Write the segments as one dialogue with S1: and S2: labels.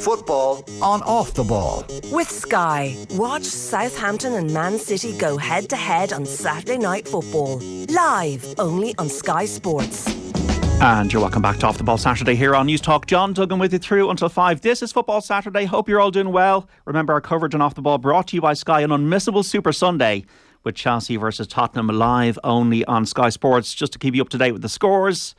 S1: Football on Off the Ball.
S2: With Sky, watch Southampton and Man City go head-to-head on Saturday Night Football. Live only on Sky Sports.
S3: And you're welcome back to Off the Ball Saturday here on News Talk. John Duggan with you through until 5. This is Football Saturday. Hope you're all doing well. Remember, our coverage on Off the Ball brought to you by Sky, an unmissable Super Sunday with Chelsea versus Tottenham live only on Sky Sports. Just to keep you up to date with the scores: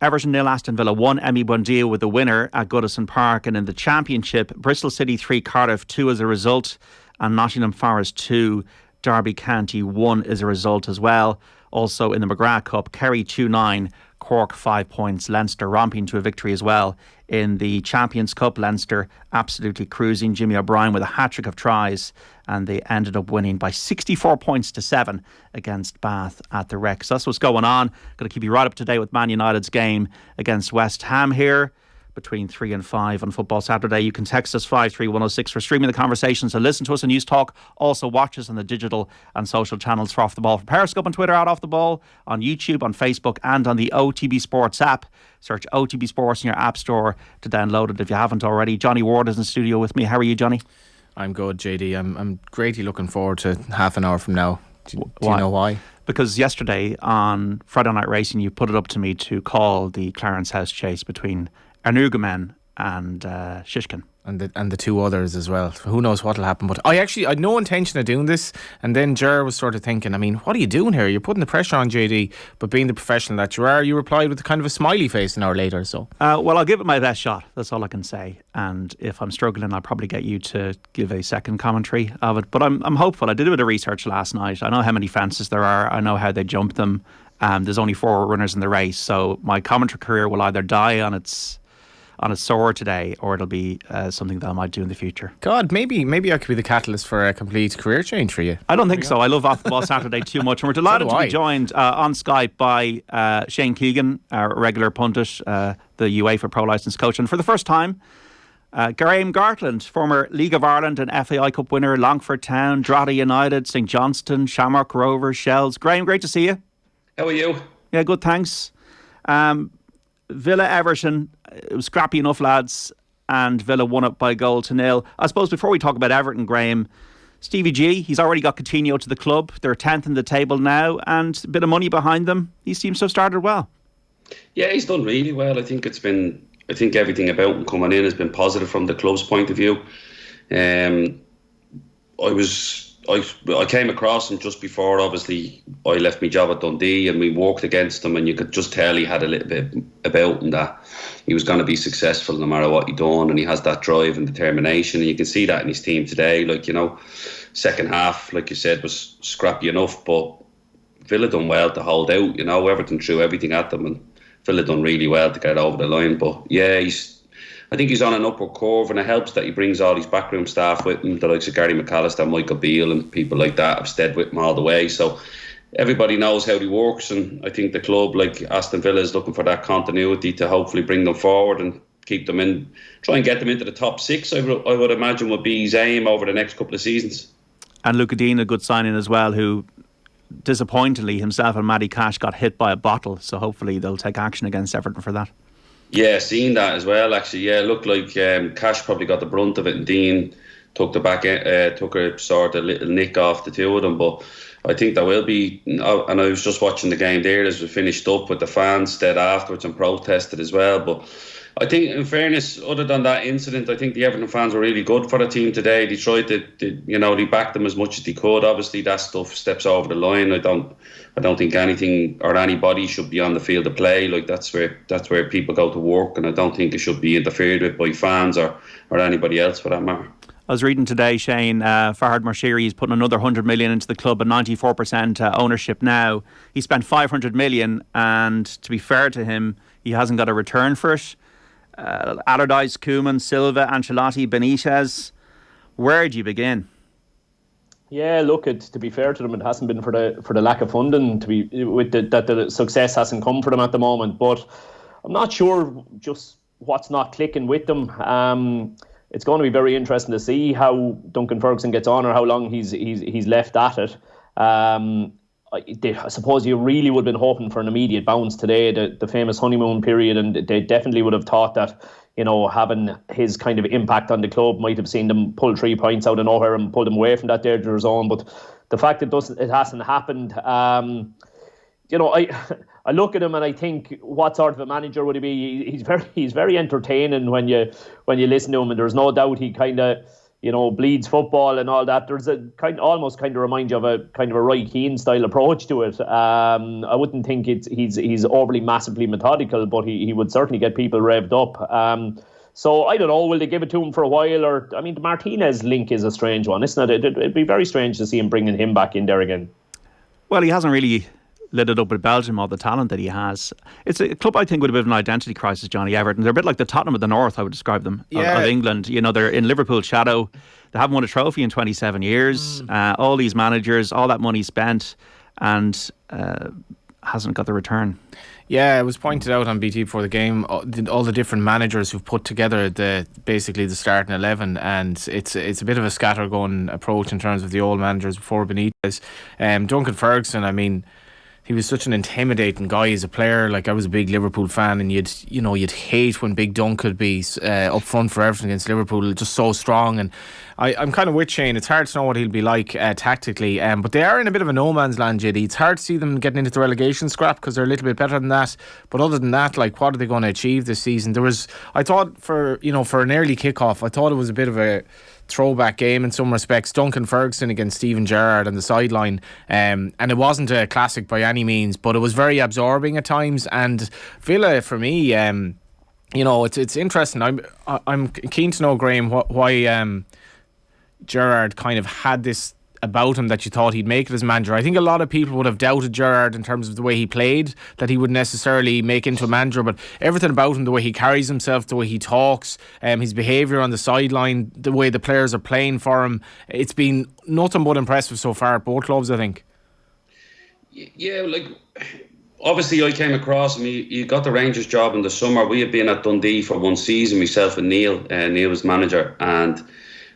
S3: Everton 0, Aston Villa 1, Emi Buendia with the winner at Goodison Park. And in the Championship, Bristol City 3, Cardiff 2 as a result, and Nottingham Forest 2, Derby County 1 as a result as well. Also in the McGrath Cup, Kerry 2-9, Cork 5 points, Leinster romping to a victory as well. In the Champions Cup, Leinster absolutely cruising. Jimmy O'Brien with a hat-trick of tries, and they ended up winning by 64 points to 7 against Bath at the Rec. So that's what's going on. Going to keep you right up to date with Man United's game against West Ham here between 3 and 5 on Football Saturday. You can text us 53106 for streaming the conversation. So listen to us on News Talk. Also watch us on the digital and social channels for Off the Ball. For Periscope on Twitter at Off the Ball, on YouTube, on Facebook, and on the OTB Sports app. Search OTB Sports in your app store to download it if you haven't already. Johnny Ward is in studio with me. How are you, Johnny?
S4: I'm good, JD. I'm greatly looking forward to half an hour from now. Do you know why?
S3: Because yesterday on Friday Night Racing, you put it up to me to call the Clarence House chase between Ernugamen and Shishkin.
S4: And the two others as well. Who knows what will happen. But I had no intention of doing this. And then Ger was sort of thinking, I mean, what are you doing here? You're putting the pressure on JD. But being the professional that you are, you replied with kind of a smiley face an hour later. So
S3: well, I'll give it my best shot. That's all I can say. And if I'm struggling, I'll probably get you to give a second commentary of it. But I'm hopeful. I did a bit of research last night. I know how many fences there are. I know how they jump them. There's only 4 runners in the race. So my commentary career will either die on its sword today, or it'll be something that I might do in the future.
S4: God, maybe I could be the catalyst for a complete career change for you.
S3: I don't think so. I love Off the Ball Saturday too much, and we're delighted to be joined on Skype by Shane Keegan, our regular pundit, the UEFA Pro Licence coach, and for the first time, Graham Gartland, former League of Ireland and FAI Cup winner, Longford Town, Drogheda United, St Johnstone, Shamrock Rovers, Shells. Graham, great to see you.
S5: How are you?
S3: Yeah, good, thanks. Villa Everton, it was scrappy enough, lads, and Villa won it by 1-0. I suppose before we talk about Everton, Graham, Stevie G, he's already got Coutinho to the club. They're 10th in the table now, and a bit of money behind them. He seems to have started well.
S5: Yeah, he's done really well. I think everything about him coming in has been positive from the club's point of view. I came across him just before, obviously, I left my job at Dundee, and we worked against him, and you could just tell he had a little bit about him that he was going to be successful no matter what he done, and he has that drive and determination, and you can see that in his team today. Second half, like you said, was scrappy enough, but Villa done well to hold out. Everton threw everything at them, and Villa done really well to get over the line. But yeah, I think he's on an upward curve, and it helps that he brings all his backroom staff with him, the likes of Gary McAllister, Michael Beale and people like that have stayed with him all the way. So everybody knows how he works, and I think the club, like Aston Villa, is looking for that continuity to hopefully bring them forward and keep them in, try and get them into the top 6, I would imagine would be his aim over the next couple of seasons.
S3: And Luca Dean, a good signing as well, who disappointingly himself and Matty Cash got hit by a bottle, so hopefully they'll take action against Everton for that.
S5: Yeah, seen that as well, actually. Yeah, looked like Cash probably got the brunt of it, and Dean took a sort of little nick off the two of them. But I think there will be, and I was just watching the game there as we finished up with the fans stayed afterwards and protested as well. But I think, in fairness, other than that incident, I think the Everton fans were really good for the team today. They tried to they backed them as much as they could. Obviously, that stuff steps over the line. I don't think anything or anybody should be on the field of play. Like that's where people go to work, and I don't think it should be interfered with by fans or anybody else for that matter.
S3: I was reading today, Shane, Farhad Moshiri is putting another 100 million into the club at 94% ownership now. He spent 500 million, and to be fair to him, he hasn't got a return for it. Allardyce, Koeman, Silva, Ancelotti, Benitez. Where do you begin?
S6: Yeah, look, to be fair to them, it hasn't been for the lack of funding. That the success hasn't come for them at the moment. But I'm not sure just what's not clicking with them. It's going to be very interesting to see how Duncan Ferguson gets on, or how long he's left at it. I suppose you really would have been hoping for an immediate bounce today, the famous honeymoon period, and they definitely would have thought that, having his kind of impact on the club, might have seen them pull 3 points out of nowhere and pull them away from that danger zone. But the fact it hasn't happened, I look at him and I think, what sort of a manager would he be? He's very entertaining when you listen to him, and there's no doubt he kind of bleeds football and all that. There's a almost reminds you of a kind of a Roy Keane style approach to it. I wouldn't think he's overly massively methodical, but he would certainly get people revved up. So I don't know, will they give it to him for a while? Or, I mean, the Martinez link is a strange one, isn't it? It'd be very strange to see him bringing him back in there again.
S3: Well, he hasn't really lit it up with Belgium, all the talent that he has. It's a club I think with a bit of an identity crisis, Johnny, Everton. They're a bit like the Tottenham of the North, I would describe them, of England. They're in Liverpool's shadow. They haven't won a trophy in 27 years. All these managers, all that money spent, and hasn't got the return.
S4: Yeah, it was pointed out on BT before the game, all the different managers who've put together basically the starting 11, and it's a bit of a scattergun approach in terms of the old managers before Benitez. Duncan Ferguson, I mean, he was such an intimidating guy as a player. Like, I was a big Liverpool fan, and you'd hate when Big Dunk could be up front for everything against Liverpool, just so strong. And I'm kind of with Shane. It's hard to know what he'll be like tactically, but they are in a bit of a no man's land, JD. It's hard to see them getting into the relegation scrap because they're a little bit better than that. But other than that, like, what are they going to achieve this season? I thought for an early kickoff, I thought it was a bit of a throwback game in some respects. Duncan Ferguson against Steven Gerrard on the sideline, and it wasn't a classic by any means, but it was very absorbing at times. And Villa, for me, it's interesting. I'm keen to know, Graham, why Gerrard kind of had this about him that you thought he'd make it as manager. I think a lot of people would have doubted Gerrard in terms of the way he played, that he would necessarily make into a manager, but everything about him, the way he carries himself, the way he talks, his behaviour on the sideline, the way the players are playing for him, it's been nothing but impressive so far at both clubs, I think.
S5: Yeah, like, obviously I came across him. He got the Rangers job in the summer. We had been at Dundee for one season, myself and Neil. Neil was manager, and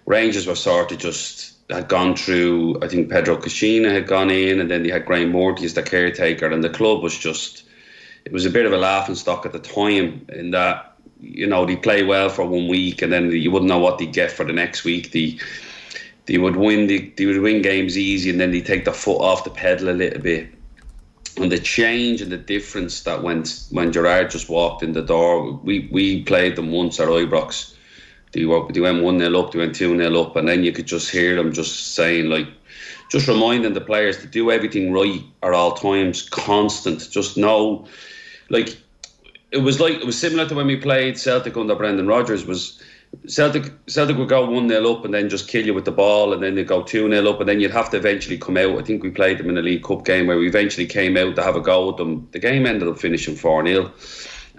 S5: Rangers were sort of just had gone through, I think Pedro Caixinha had gone in, and then they had Graham Morty as the caretaker, and the club was just, it was a bit of a laughing stock at the time, in that, they play well for 1 week and then you wouldn't know what they'd get for the next week. They would win games easy, and then they take their foot off the pedal a little bit. And the change and the difference that when Gerrard just walked in the door, we played them once at Ibrox. They went 1-0 up, they went 2-0 up, and then you could just hear them just saying, like, just reminding the players to do everything right at all times, constant. Just know, like, it was similar to when we played Celtic under Brendan Rodgers. Was Celtic would go 1-0 up and then just kill you with the ball, and then they'd go 2-0 up, and then you'd have to eventually come out. I think we played them in a League Cup game where we eventually came out to have a go with them. The game ended up finishing 4-0,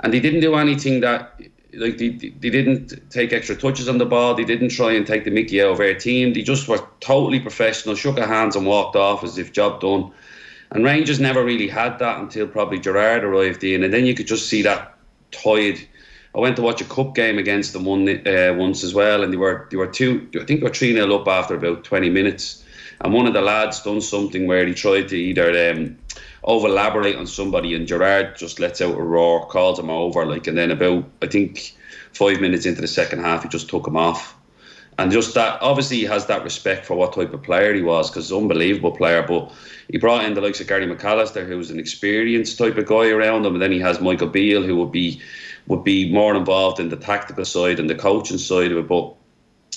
S5: and they didn't do anything that, like, they didn't take extra touches on the ball. They didn't try and take the mickey out of our team. They just were totally professional, shook our hands and walked off as if job done. And Rangers never really had that until probably Gerrard arrived in, and then you could just see that tide. I went to watch a cup game against them once as well, and they were 3-0 up after about 20 minutes. And one of the lads done something where he tried to either over-elaborate on somebody, and Gerrard just lets out a roar, calls him over, like, and then about, I think, 5 minutes into the second half, he just took him off. And just that, obviously he has that respect for what type of player he was, because he's an unbelievable player, but he brought in the likes of Gary McAllister, who was an experienced type of guy around him, and then he has Michael Beale, who would be more involved in the tactical side and the coaching side of it. But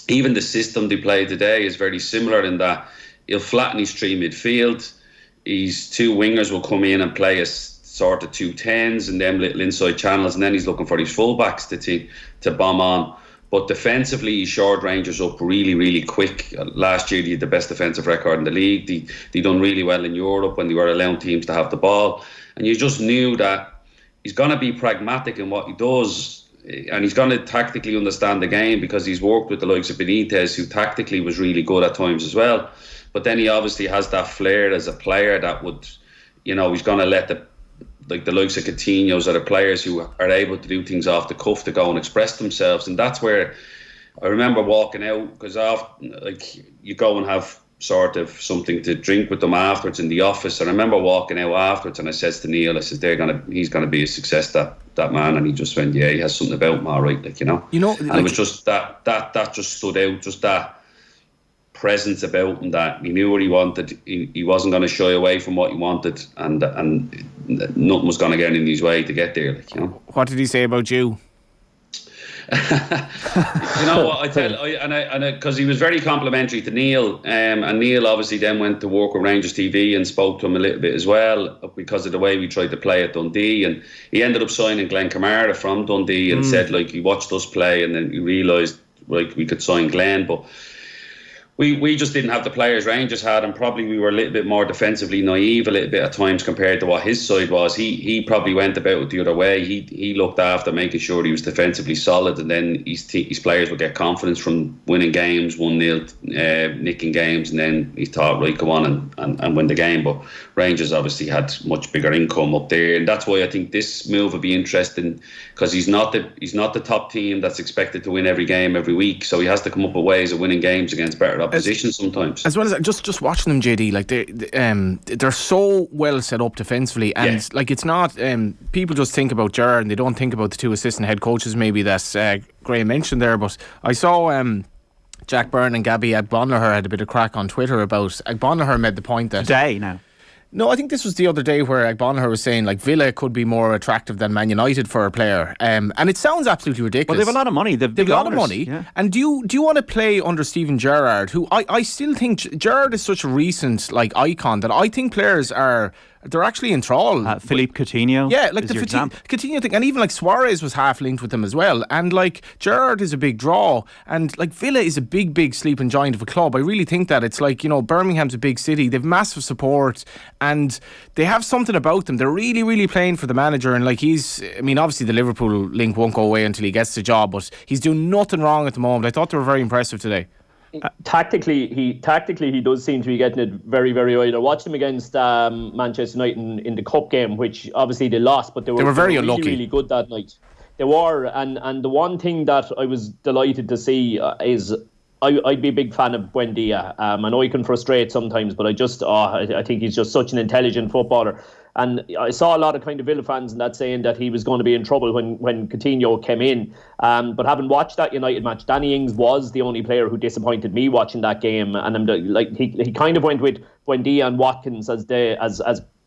S5: even the system they play today is very similar in that he'll flatten his three midfield. His two wingers will come in and play as sort of 2 10s and them little inside channels, and then he's looking for his fullbacks to bomb on. But defensively, he shored Rangers up really, really quick. Last year, they had the best defensive record in the league. They done really well in Europe when they were allowing teams to have the ball. And you just knew that he's going to be pragmatic in what he does, and he's going to tactically understand the game, because he's worked with the likes of Benitez, who tactically was really good at times as well. But then he obviously has that flair as a player that would, he's going to let the likes of Coutinho's, or the players who are able to do things off the cuff, to go and express themselves. And that's where I remember walking out, because you go and have sort of something to drink with them afterwards in the office. And I remember walking out afterwards, and I says to Neil, I says, he's gonna be a success, that man. And he just went, yeah, he has something about him, all right, like, you know. And it was just that just stood out, just that presence about him, that he knew what he wanted. He wasn't going to shy away from what he wanted, and nothing was going to get in his way to get there, like, you know.
S4: What did he say about you?
S5: You know what, because he was very complimentary to Neil, and Neil obviously then went to work with Rangers TV and spoke to him a little bit as well, because of the way we tried to play at Dundee. And he ended up signing Glenn Kamara from Dundee, and said, like, he watched us play and then he realised, like, we could sign Glenn, but we just didn't have the players Rangers had, and probably we were a little bit more defensively naive a little bit at times compared to what his side was. He probably went about it the other way. He looked after making sure he was defensively solid, and then his players would get confidence from winning games, 1-0, nicking games, and then he thought, right, go on and win the game. But Rangers obviously had much bigger income up there, and that's why I think this move would be interesting, because he's not the top team that's expected to win every game every week, so he has to come up with ways of winning games against better opposition sometimes.
S4: As well as just watching them, JD, like they're so well set up defensively, and like, it's not people just think about Gerrard and they don't think about the two assistant head coaches maybe that Graham mentioned there. But I saw Jack Byrne and Gabby Agbonlahor had a bit of crack on Twitter about Agbonlahor made the point that
S3: today now.
S4: No, I think this was the other day where Agbonlahor was saying, like, Villa could be more attractive than Man United for a player, and it sounds absolutely ridiculous.
S3: Well, they have a lot of money. They've
S4: a lot of money.
S3: Yeah.
S4: And do you want to play under Steven Gerrard, who I still think Gerrard is such a recent, like, icon that I think players they're actually enthralled.
S3: Philippe Coutinho,
S4: yeah, like the Coutinho thing, and even like Suarez was half linked with them as well. And like, Gerrard is a big draw, and like, Villa is a big sleeping giant of a club. I really think that it's like, you know, Birmingham's a big city. They've massive support, and they have something about them. They're really playing for the manager, and like, obviously the Liverpool link won't go away until he gets the job, but he's doing nothing wrong at the moment. I thought they were very impressive today.
S6: Tactically, he does seem to be getting it very right. I watched him against Manchester United in the cup game, which obviously they lost, but they were very unlucky. Really good that night. They were, and the one thing that I was delighted to see is I'd be a big fan of Buendia. I know he can frustrate sometimes, but I think he's just such an intelligent footballer. And I saw a lot of kind of Villa fans and that saying that he was going to be in trouble when Coutinho came in. But having watched that United match, Danny Ings was the only player who disappointed me watching that game. And he kind of went with Buendia and Watkins as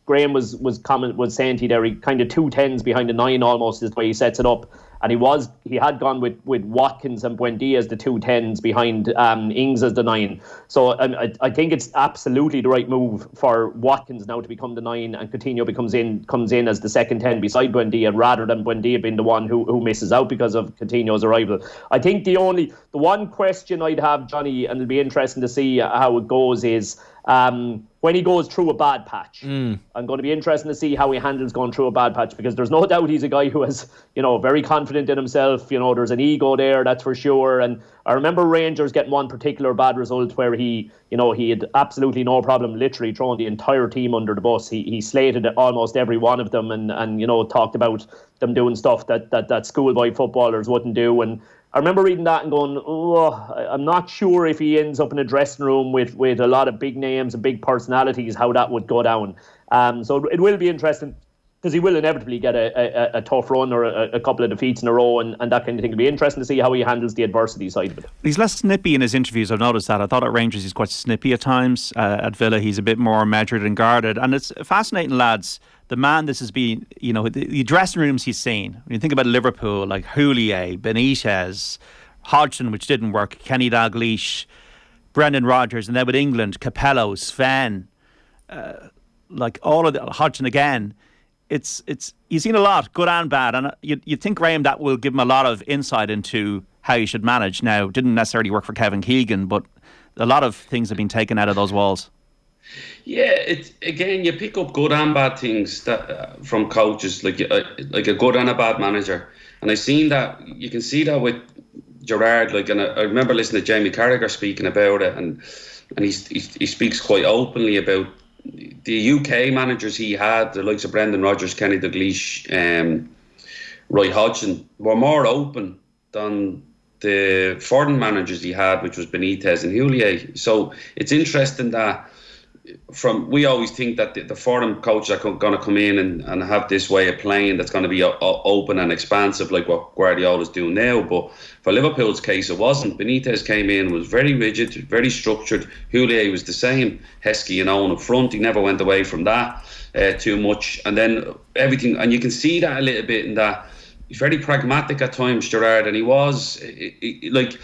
S6: Graham was saying to you there. He kind of 2 10s behind a 9 almost is the way he sets it up. And he had gone with Watkins and Buendia as the 2 10s behind Ings as the 9. So I think it's absolutely the right move for Watkins now to become the 9, and Coutinho comes in as the second 10 beside Buendia, rather than Buendia being the one who misses out because of Coutinho's arrival. I think the one question I'd have, Johnny, and it'll be interesting to see how it goes, is when he goes through a bad patch. I'm going to be interested to see how he handles going through a bad patch, because there's no doubt he's a guy who is, very confident in himself. There's an ego there, that's for sure. And I remember Rangers getting one particular bad result where he had absolutely no problem literally throwing the entire team under the bus. He slated almost every one of them, and talked about them doing stuff that schoolboy footballers wouldn't do. And I remember reading that and going, I'm not sure if he ends up in a dressing room with a lot of big names and big personalities, how that would go down. So it will be interesting, because he will inevitably get a tough run or a couple of defeats in a row, and that kind of thing. It'll be interesting to see how he handles the adversity side of it.
S3: He's less snippy in his interviews, I've noticed that. I thought at Rangers he's quite snippy at times. At Villa he's a bit more measured and guarded. And it's fascinating, lads, the man this has been, the dressing rooms he's seen. When you think about Liverpool, like Houllier, Benitez, Hodgson, which didn't work, Kenny Dalglish, Brendan Rodgers, and then with England, Capello, Sven, like all of the Hodgson again. It's you've seen a lot, good and bad, and you think, Graham, that will give him a lot of insight into how you should manage. Now, it didn't necessarily work for Kevin Keegan, but a lot of things have been taken out of those walls.
S5: Yeah, it's again, you pick up good and bad things that from coaches, like a good and a bad manager, and I've seen that. You can see that with Gerrard. And I remember listening to Jamie Carragher speaking about it, and he speaks quite openly about the UK managers he had, the likes of Brendan Rodgers, Kenny Dalglish, Roy Hodgson, were more open than the foreign managers he had, which was Benitez and Houllier. So it's interesting that we always think that the foreign coaches are going to come in and have this way of playing that's going to be open and expansive, like what Guardiola's doing now. But for Liverpool's case, it wasn't. Benitez came in, was very rigid, very structured. Houllier was the same. Heskey and Owen up front. He never went away from that too much. And then everything, and you can see that a little bit in that he's very pragmatic at times, Gerrard, and he was like.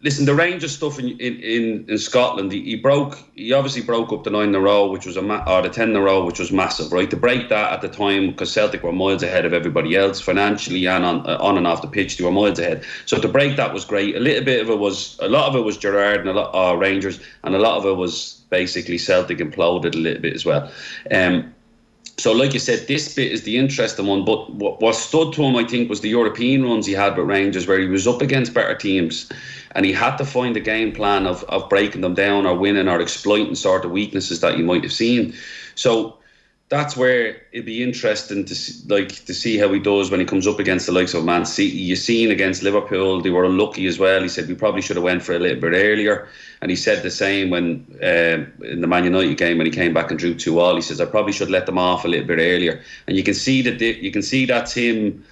S5: Listen, the Rangers stuff in Scotland, he obviously broke up the 9 in a row, which was or the 10 in a row, which was massive, right? To break that at the time, because Celtic were miles ahead of everybody else financially and on and off the pitch, they were miles ahead. So to break that was great. A lot of it was Gerrard and Rangers, and a lot of it was basically Celtic imploded a little bit as well. So like you said, this bit is the interesting one, but what stood to him, I think, was the European runs he had with Rangers, where he was up against better teams and he had to find a game plan of breaking them down or winning or exploiting sort of weaknesses that you might have seen. So that's where it'd be interesting to see how he does when he comes up against the likes of Man City. You've seen against Liverpool, they were unlucky as well. He said we probably should have went for a little bit earlier, and he said the same when in the Man United game when he came back and drew 2-2. He says I probably should let them off a little bit earlier, and you can see that's him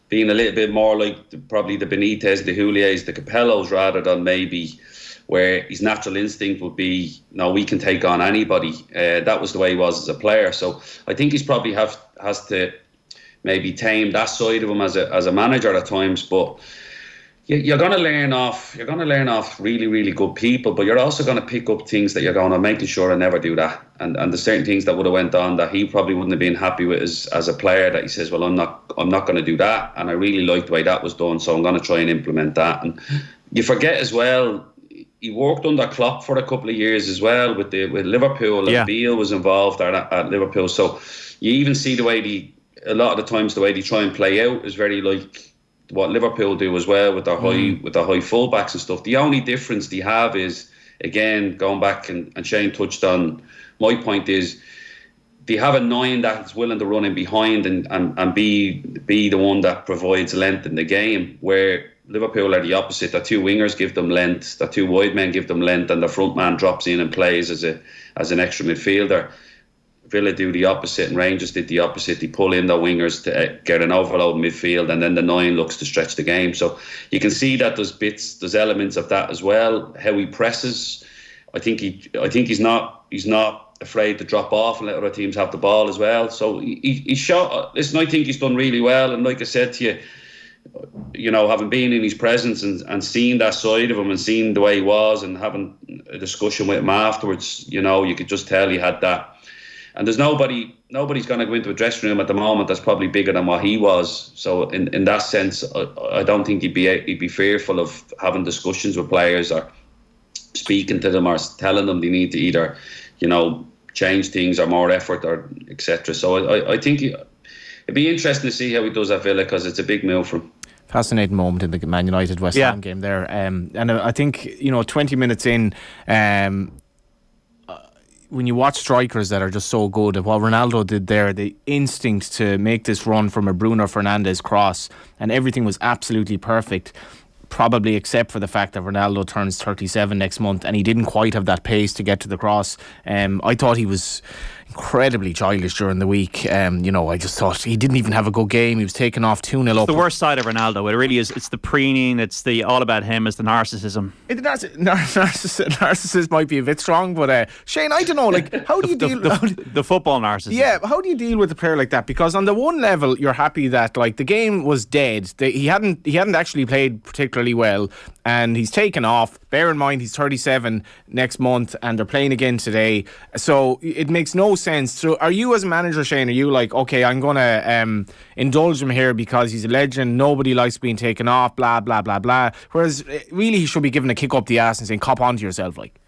S5: being a little bit more like probably the Benitez, the Houliers, the Capellos, rather than maybe where his natural instinct would be, no, we can take on anybody. That was the way he was as a player. So I think he's probably has to maybe tame that side of him as a manager at times. But you're going to learn off. You're going to learn off really, really good people. But you're also going to pick up things that you're going to making sure I never do that. And there's certain things that would have went on that he probably wouldn't have been happy with as a player. That he says, well, I'm not going to do that. And I really like the way that was done, so I'm going to try and implement that. And you forget as well, he worked under Klopp for a couple of years as well with Liverpool, and Beale was involved at Liverpool. So you even see the way a lot of the times the way they try and play out is very like what Liverpool do as well with their high fullbacks and stuff. The only difference they have is, again, going back and Shane touched on, my point is they have a 9 that's willing to run in behind and be the one that provides length in the game, where Liverpool are the opposite. The 2 wingers give them length, the 2 wide men give them length, and the front man drops in and plays as an extra midfielder. Villa do the opposite, and Rangers did the opposite. They pull in the wingers to get an overload midfield, and then the 9 looks to stretch the game. So you can see that there's elements of that as well. How he presses, I think he's not afraid to drop off and let other teams have the ball as well. So he shot. Listen, I think he's done really well, and like I said to you, having been in his presence and seeing that side of him and seeing the way he was and having a discussion with him afterwards, you could just tell he had that. And there's nobody's going to go into a dressing room at the moment that's probably bigger than what he was. So in that sense, I don't think he'd be fearful of having discussions with players or speaking to them or telling them they need to either, change things or more effort or etc. So I think it'd be interesting to see how he does at Villa, because it's a big move for him.
S4: Fascinating moment in the Man United West Ham game there. And I think, 20 minutes in, when you watch strikers that are just so good, at what Ronaldo did there, the instinct to make this run from a Bruno Fernandes cross, and everything was absolutely perfect, probably except for the fact that Ronaldo turns 37 next month and he didn't quite have that pace to get to the cross. I thought he was incredibly childish during the week. I just thought he didn't even have a good game. He was taken off 2-0 up.
S3: It's the worst side of Ronaldo. It really is. It's the preening. It's the all about him. It's the narcissism.
S4: Narcissist might be a bit strong, but Shane, I don't know. Like, how do you deal
S3: the football narcissism?
S4: Yeah, how do you deal with a player like that? Because on the one level, you're happy that like the game was dead. He hadn't actually played particularly well, and he's taken off. Bear in mind, he's 37 next month, and they're playing again today. So it makes no sense. So are you as a manager, Shane, are you like, okay, I'm going to indulge him here because he's a legend, nobody likes being taken off, blah, blah, blah, blah. Whereas really he should be given a kick up the ass and saying, cop onto yourself, like.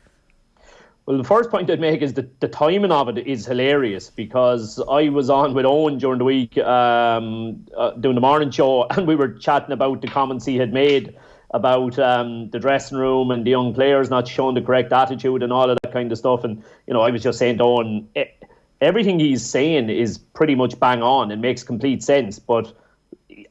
S6: Well, the first point I'd make is that the timing of it is hilarious, because I was on with Owen during the week doing the morning show, and we were chatting about the comments he had made about the dressing room and the young players not showing the correct attitude and all of that kind of stuff. And, I was just saying to Owen, everything he's saying is pretty much bang on and makes complete sense. But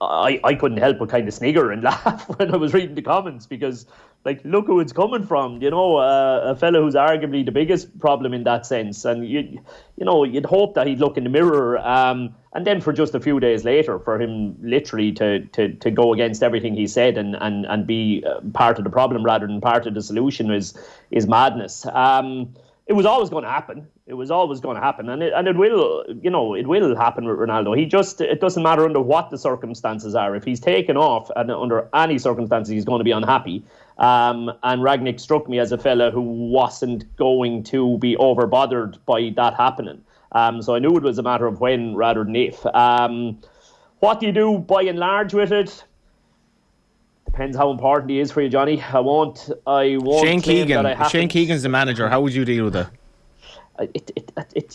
S6: I couldn't help but kind of snigger and laugh when I was reading the comments, because like, look who it's coming from, a fella who's arguably the biggest problem in that sense. And you'd hope that he'd look in the mirror, and then for just a few days later, for him literally to go against everything he said and be part of the problem rather than part of the solution is madness. It was always going to happen. It was always going to happen, and it will, it will happen with Ronaldo. It doesn't matter under what the circumstances are. If he's taken off, and under any circumstances, he's going to be unhappy. And Rangnick struck me as a fella who wasn't going to be overbothered by that happening. So I knew it was a matter of when rather than if. What do you do by and large with it? Depends how important he is for you, Johnny. I won't.
S4: Shane Keegan. Shane Keegan's the manager. How would you deal with it?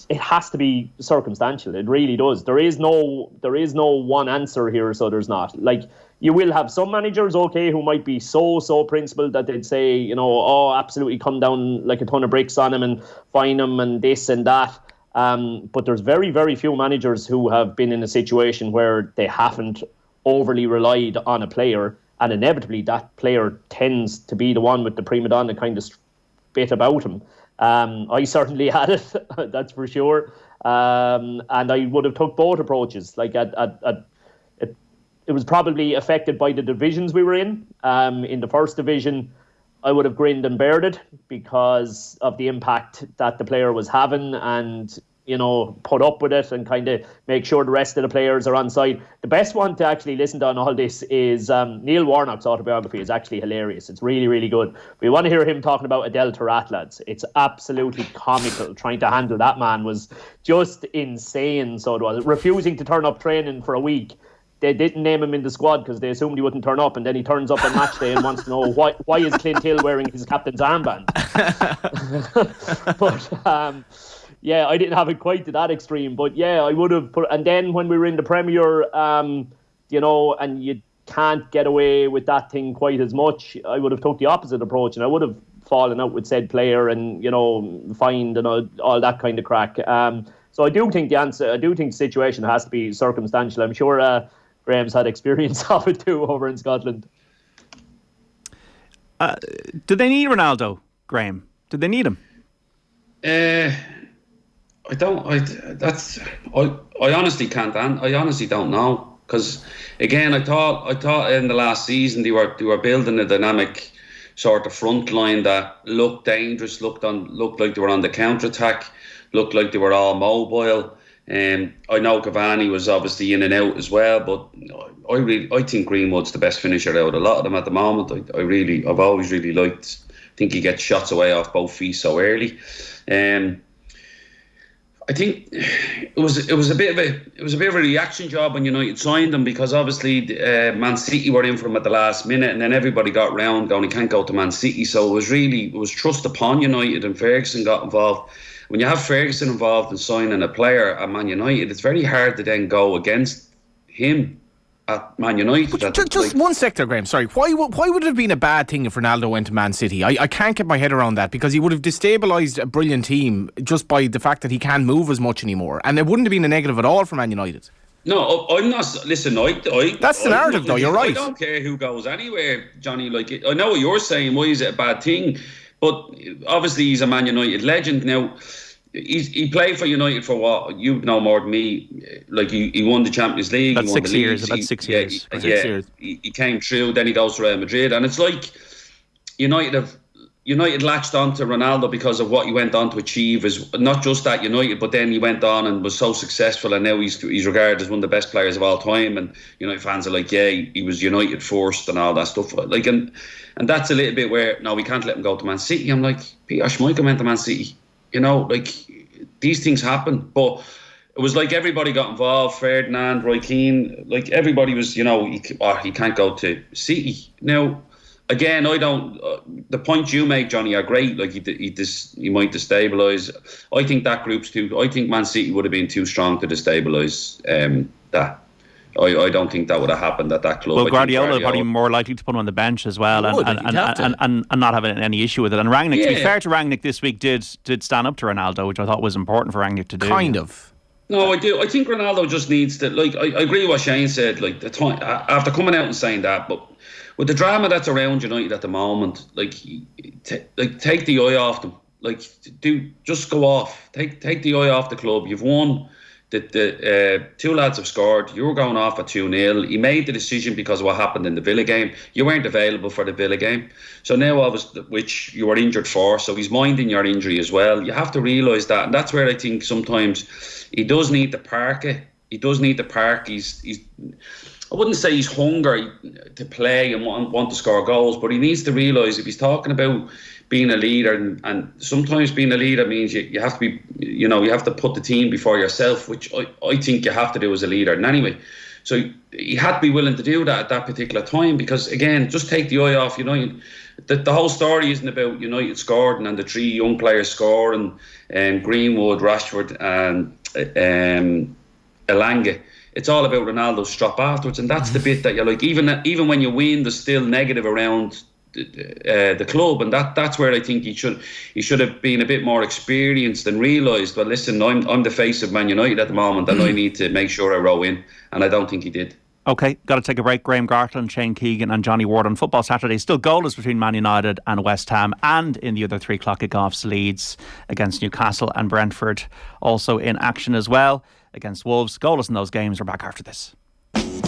S6: It has to be circumstantial. It really does. There is no one answer here. So there's not. Like, you will have some managers, okay, who might be so principled that they'd say, absolutely come down like a ton of bricks on him and fine him and this and that. But there's very, very few managers who have been in a situation where they haven't overly relied on a player, and inevitably that player tends to be the one with the prima donna kind of bit about him. I certainly had it, that's for sure. And I would have took both approaches. Like, it was probably affected by the divisions we were in. In the first division, I would have grinned and bared it because of the impact that the player was having, and put up with it and kind of make sure the rest of the players are on side. The best one to actually listen to on all this is Neil Warnock's Autobiography. Is actually hilarious. It's really, really good. We want to hear him talking about Adel Taarabt, lads. It's absolutely comical. Trying to handle that man was just insane. So it was. Refusing to turn up training for a week. They didn't name him in the squad because they assumed he wouldn't turn up, and then he turns up on match day and wants to know why is Clint Hill wearing his captain's armband. But yeah, I didn't have it quite to that extreme, but yeah, I would have put. And then when we were in the Premier, and you can't get away with that thing quite as much, I would have took the opposite approach, and I would have fallen out with said player and fined and all that kind of crack. So I do think the situation has to be circumstantial. I'm sure Graham's had experience of it too over in Scotland.
S3: Do they need Ronaldo, Graham? Do they need him?
S5: I don't. I honestly can't. I honestly don't know, because again, I thought in the last season they were building a dynamic sort of front line that looked dangerous, looked like they were on the counter attack, looked like they were all mobile. I know Cavani was obviously in and out as well, but I think Greenwood's the best finisher out of a lot of them at the moment. I've always really liked. I think he gets shots away off both feet so early. I think it was a bit of a reaction job when United signed him, because obviously Man City were in for him at the last minute, and then everybody got round going, he can't go to Man City. So it was thrust upon United, and Ferguson got involved. When you have Ferguson involved in signing a player at Man United, it's very hard to then go against him at Man United.
S4: Just one sector, Graham. Sorry, why would it have been a bad thing if Ronaldo went to Man City? I can't get my head around that, because he would have destabilised a brilliant team just by the fact that he can't move as much anymore, and it wouldn't have been a negative at all for Man United.
S5: No, I'm not. Listen,
S4: that's the narrative, though. You're right.
S5: I don't care who goes anywhere, Johnny. Like, I know what you're saying. Why is it a bad thing? But obviously, he's a Man United legend now. He played for United for what? You know more than me. Like, he won the Champions League.
S3: About
S5: he won
S3: 6
S5: the
S3: years.
S5: leagues.
S3: About 6 years.
S5: Yeah, 6 years. He came through. Then he goes to Real Madrid, and it's like United latched on to Ronaldo because of what he went on to achieve. Is not just at United, but then he went on and was so successful, and now he's regarded as one of the best players of all time. And United fans are like, yeah, he was United first and all that stuff. Like, and that's a little bit where, no, we can't let him go to Man City. I'm like, Peter Schmeichel went to Man City. Like, these things happen. But it was like everybody got involved. Ferdinand, Roy Keane, like everybody was, he can't go to City. Now, again, I don't. The points you make, Johnny, are great. Like, he might destabilise. I think that group's too. I think Man City would have been too strong to destabilise that. I don't think that would have happened at that club.
S3: Well, Guardiola would probably be more likely to put him on the bench as well, and not have any issue with it. And Rangnick, to be fair to Rangnick this week, did stand up to Ronaldo, which I thought was important for Rangnick to do.
S4: Kind of.
S5: No, I do. I think Ronaldo just needs to, like, I agree with what Shane said, like, the time, after coming out and saying that, but with the drama that's around United at the moment, like, take the eye off them. Like, just go off. Take the eye off the club. You've won. The two lads have scored. You were going off at 2-0. He made the decision because of what happened in the Villa game. You weren't available for the Villa game. So now, obviously, which you were injured for, so he's minding your injury as well. You have to realise that. And that's where I think sometimes he does need to park it. He does need to park. He's I wouldn't say he's hungry to play and want to score goals, but he needs to realise if he's talking about being a leader, and sometimes being a leader means you have to be, you have to put the team before yourself, which I think you have to do as a leader. And anyway, so he had to be willing to do that at that particular time, because again, just take the eye off. The whole story isn't about United scoring and the three young players scoring, and Greenwood, Rashford, and Elanga. It's all about Ronaldo's strop afterwards, and that's the bit that you're like. Even when you win, there's still negative around the club, and that's where I think he should have been a bit more experienced and realised, well, listen, I'm the face of Man United at the moment, and I need to make sure I row in, and I don't think he did.
S3: Okay, got to take a break. Graham Gartland, Shane Keegan and Johnny Ward on Football Saturday. Still goalless between Man United and West Ham, and in the other 3 o'clock kickoffs, Leeds against Newcastle and Brentford also in action as well against Wolves. Goalless in those games. We're back after this.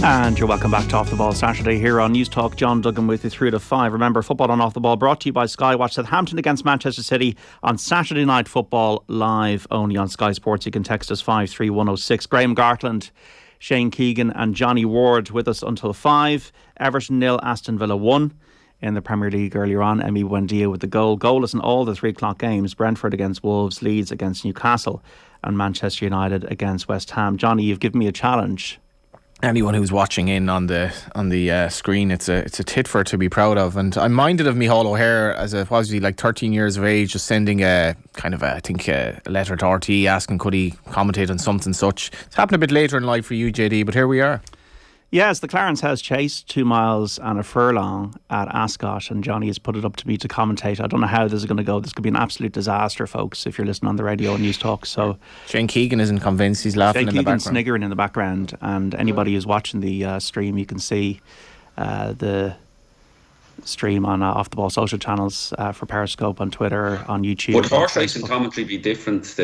S3: And you're welcome back to Off the Ball Saturday here on News Talk. John Duggan with you through to 5. Remember, football on Off the Ball brought to you by Sky. Watch Southampton against Manchester City on Saturday Night Football live only on Sky Sports. You can text us 53106. Graham Gartland, Shane Keegan and Johnny Ward with us until 5. Everton 0, Aston Villa 1 in the Premier League earlier on. Emi Buendia with the goal. Goalless in all the 3 o'clock games. Brentford against Wolves, Leeds against Newcastle and Manchester United against West Ham. Johnny, you've given me a challenge.
S4: Anyone who's watching in on the screen, it's a tit for to be proud of. And I'm minded of Micheál O'Hare as a, was he like 13 years of age, just sending a letter to RT asking could he commentate on something such. It's happened a bit later in life for you, JD, but here we are.
S3: Yes, the Clarence has chased 2 miles and a furlong at Ascot, and Johnny has put it up to me to commentate. I don't know how this is going to go. This could be an absolute disaster, folks, if you're listening on the radio and News Talk. So
S4: Shane Keegan isn't convinced. He's laughing
S3: Shane
S4: in the
S3: Keegan's
S4: background.
S3: sniggering in the background, and anybody who's watching the stream, you can see the stream on Off the Ball social channels for Periscope, on Twitter, on YouTube.
S5: Would horse racing commentary be different?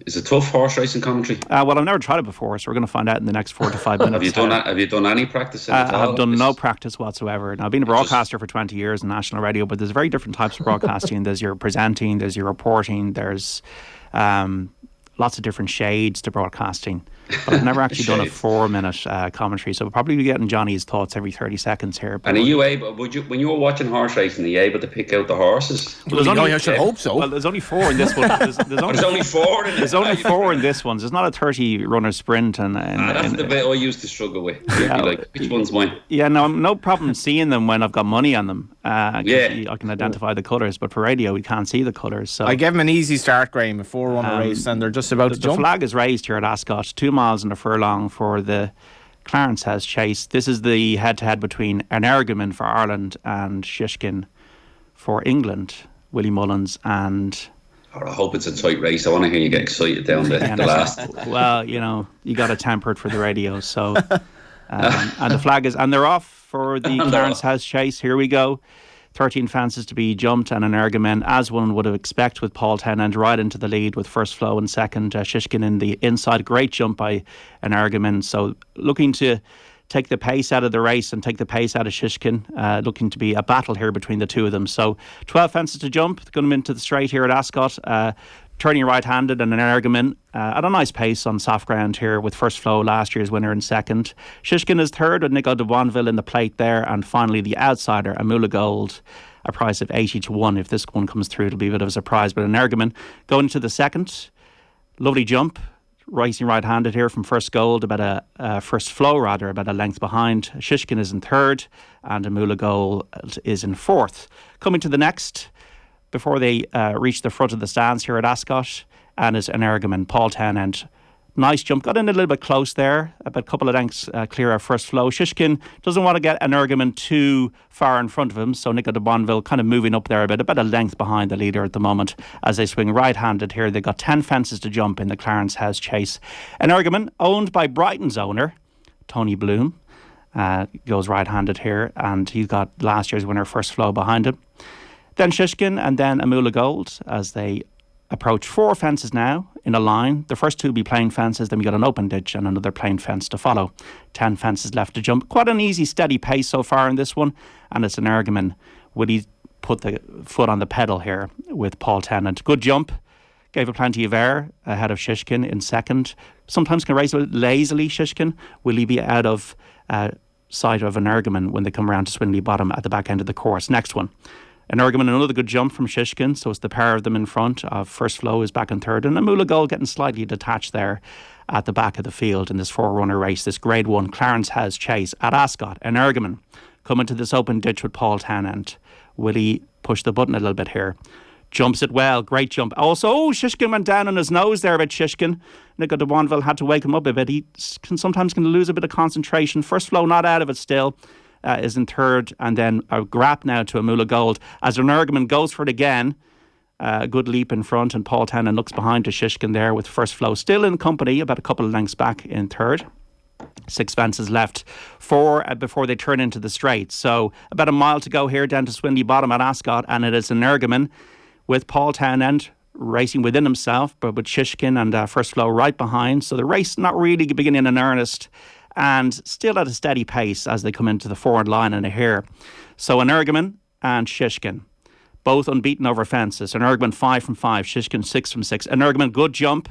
S5: Is it tough, horse racing commentary?
S3: Well, I've never tried it before, so we're going to find out in the next 4 to 5 minutes.
S5: Have you done any practice in it?
S3: I've done no practice whatsoever. Now, I've been a broadcaster for 20 years in national radio, but there's very different types of broadcasting. There's your presenting, there's your reporting, there's lots of different shades to broadcasting. But I've never actually done a 4-minute commentary, so we'll probably be getting Johnny's thoughts every 30 seconds here.
S5: And are you able, when you were watching horse racing, are you able to pick out the horses?
S4: Well, I should hope so.
S3: Well, there's only 4 in this one. There's
S5: only 4 in it.
S3: There's only 4 in this one. There's not a 30-runner sprint.
S5: That's the bit I used to struggle with. Yeah, like, which one's mine? Yeah,
S3: no, no problem seeing them when I've got money on them. I can identify the colours, but for radio, we can't see the colours. So
S4: I gave them an easy start, Graham, a 4-runner race, and they're just about to jump.
S3: The flag is raised here at Ascot, 2 miles and a furlong for the Clarence has chase. This is the head-to-head between Energumen for Ireland and Shishkin for England. Willie Mullins and...
S5: I hope it's a tight race. I want to hear you get excited down the last.
S3: Well, you got to temper it for the radio. So, and the flag is... And they're off for the Clarence has chase. Here we go. 13 fences to be jumped, and Energumen, as one would have expected, with Paul Tennant right into the lead with first flow and second. Shishkin in the inside. Great jump by Energumen. So looking to take the pace out of the race and take the pace out of Shishkin. Looking to be a battle here between the two of them. So 12 fences to jump. Going into the straight here at Ascot. Turning right-handed, and an Energumen at a nice pace on soft ground here with first flow, last year's winner, in second. Shishkin is third with Nico de Boinville in the plate there, and finally the outsider, Amula Gold, a price of 80-1. If this one comes through, it'll be a bit of a surprise. But Energumen going into the second, lovely jump, racing right-handed here from first gold, about first flow rather, about a length behind. Shishkin is in third, and Amula Gold is in fourth. Coming to the next, before they reach the front of the stands here at Ascot, and is Energumen, Paul Tennant, Nice jump. Got in a little bit close there, about a couple of lengths clear of first flow. Shishkin doesn't want to get Energumen too far in front of him, so Nico de Bonville kind of moving up there a bit, about a length behind the leader at the moment as they swing right-handed here. They've got 10 fences to jump in the Clarence House chase. Energumen, owned by Brighton's owner, Tony Bloom, goes right-handed here, and he's got last year's winner first flow behind him. Then Shishkin and then Amula Gold as they approach 4 fences now in a line. The first 2 will be plain fences, then we got an open ditch and another plain fence to follow. 10 fences left to jump. Quite an easy, steady pace so far in this one, and it's an Energumen. Would he put the foot on the pedal here with Paul Tennant? Good jump. Gave it plenty of air ahead of Shishkin in second. Sometimes can race a bit lazily, Shishkin. Will he be out of sight of Energumen when they come around to Swinley Bottom at the back end of the course? Next one. Energumen, another good jump from Shishkin, so it's the pair of them in front. First flow is back in third, and Amula Gold getting slightly detached there at the back of the field in this 4-runner race, this Grade 1 Clarence House chase at Ascot. Energumen coming to this open ditch with Paul Tennant. Will he push the button a little bit here? Jumps it well, great jump. Also, Shishkin went down on his nose there a bit, Shishkin. Nico de Bonville had to wake him up a bit. He sometimes can lose a bit of concentration. First flow not out of it still. Is in third, and then a grap now to Amula Gold as Energumen goes for it again. A good leap in front, and Paul Tennant looks behind to Shishkin there with first flow still in company, about a couple of lengths back in third. 6 fences left, 4 before they turn into the straight. So about a mile to go here down to Swinley Bottom at Ascot, and it is Energumen with Paul Tennant racing within himself, but with Shishkin and first flow right behind. So the race not really beginning in earnest, and still at a steady pace as they come into the forward line and here. So Energumen and Shishkin, both unbeaten over fences. Energumen 5 from 5, Shishkin 6 from 6. Energumen, good jump.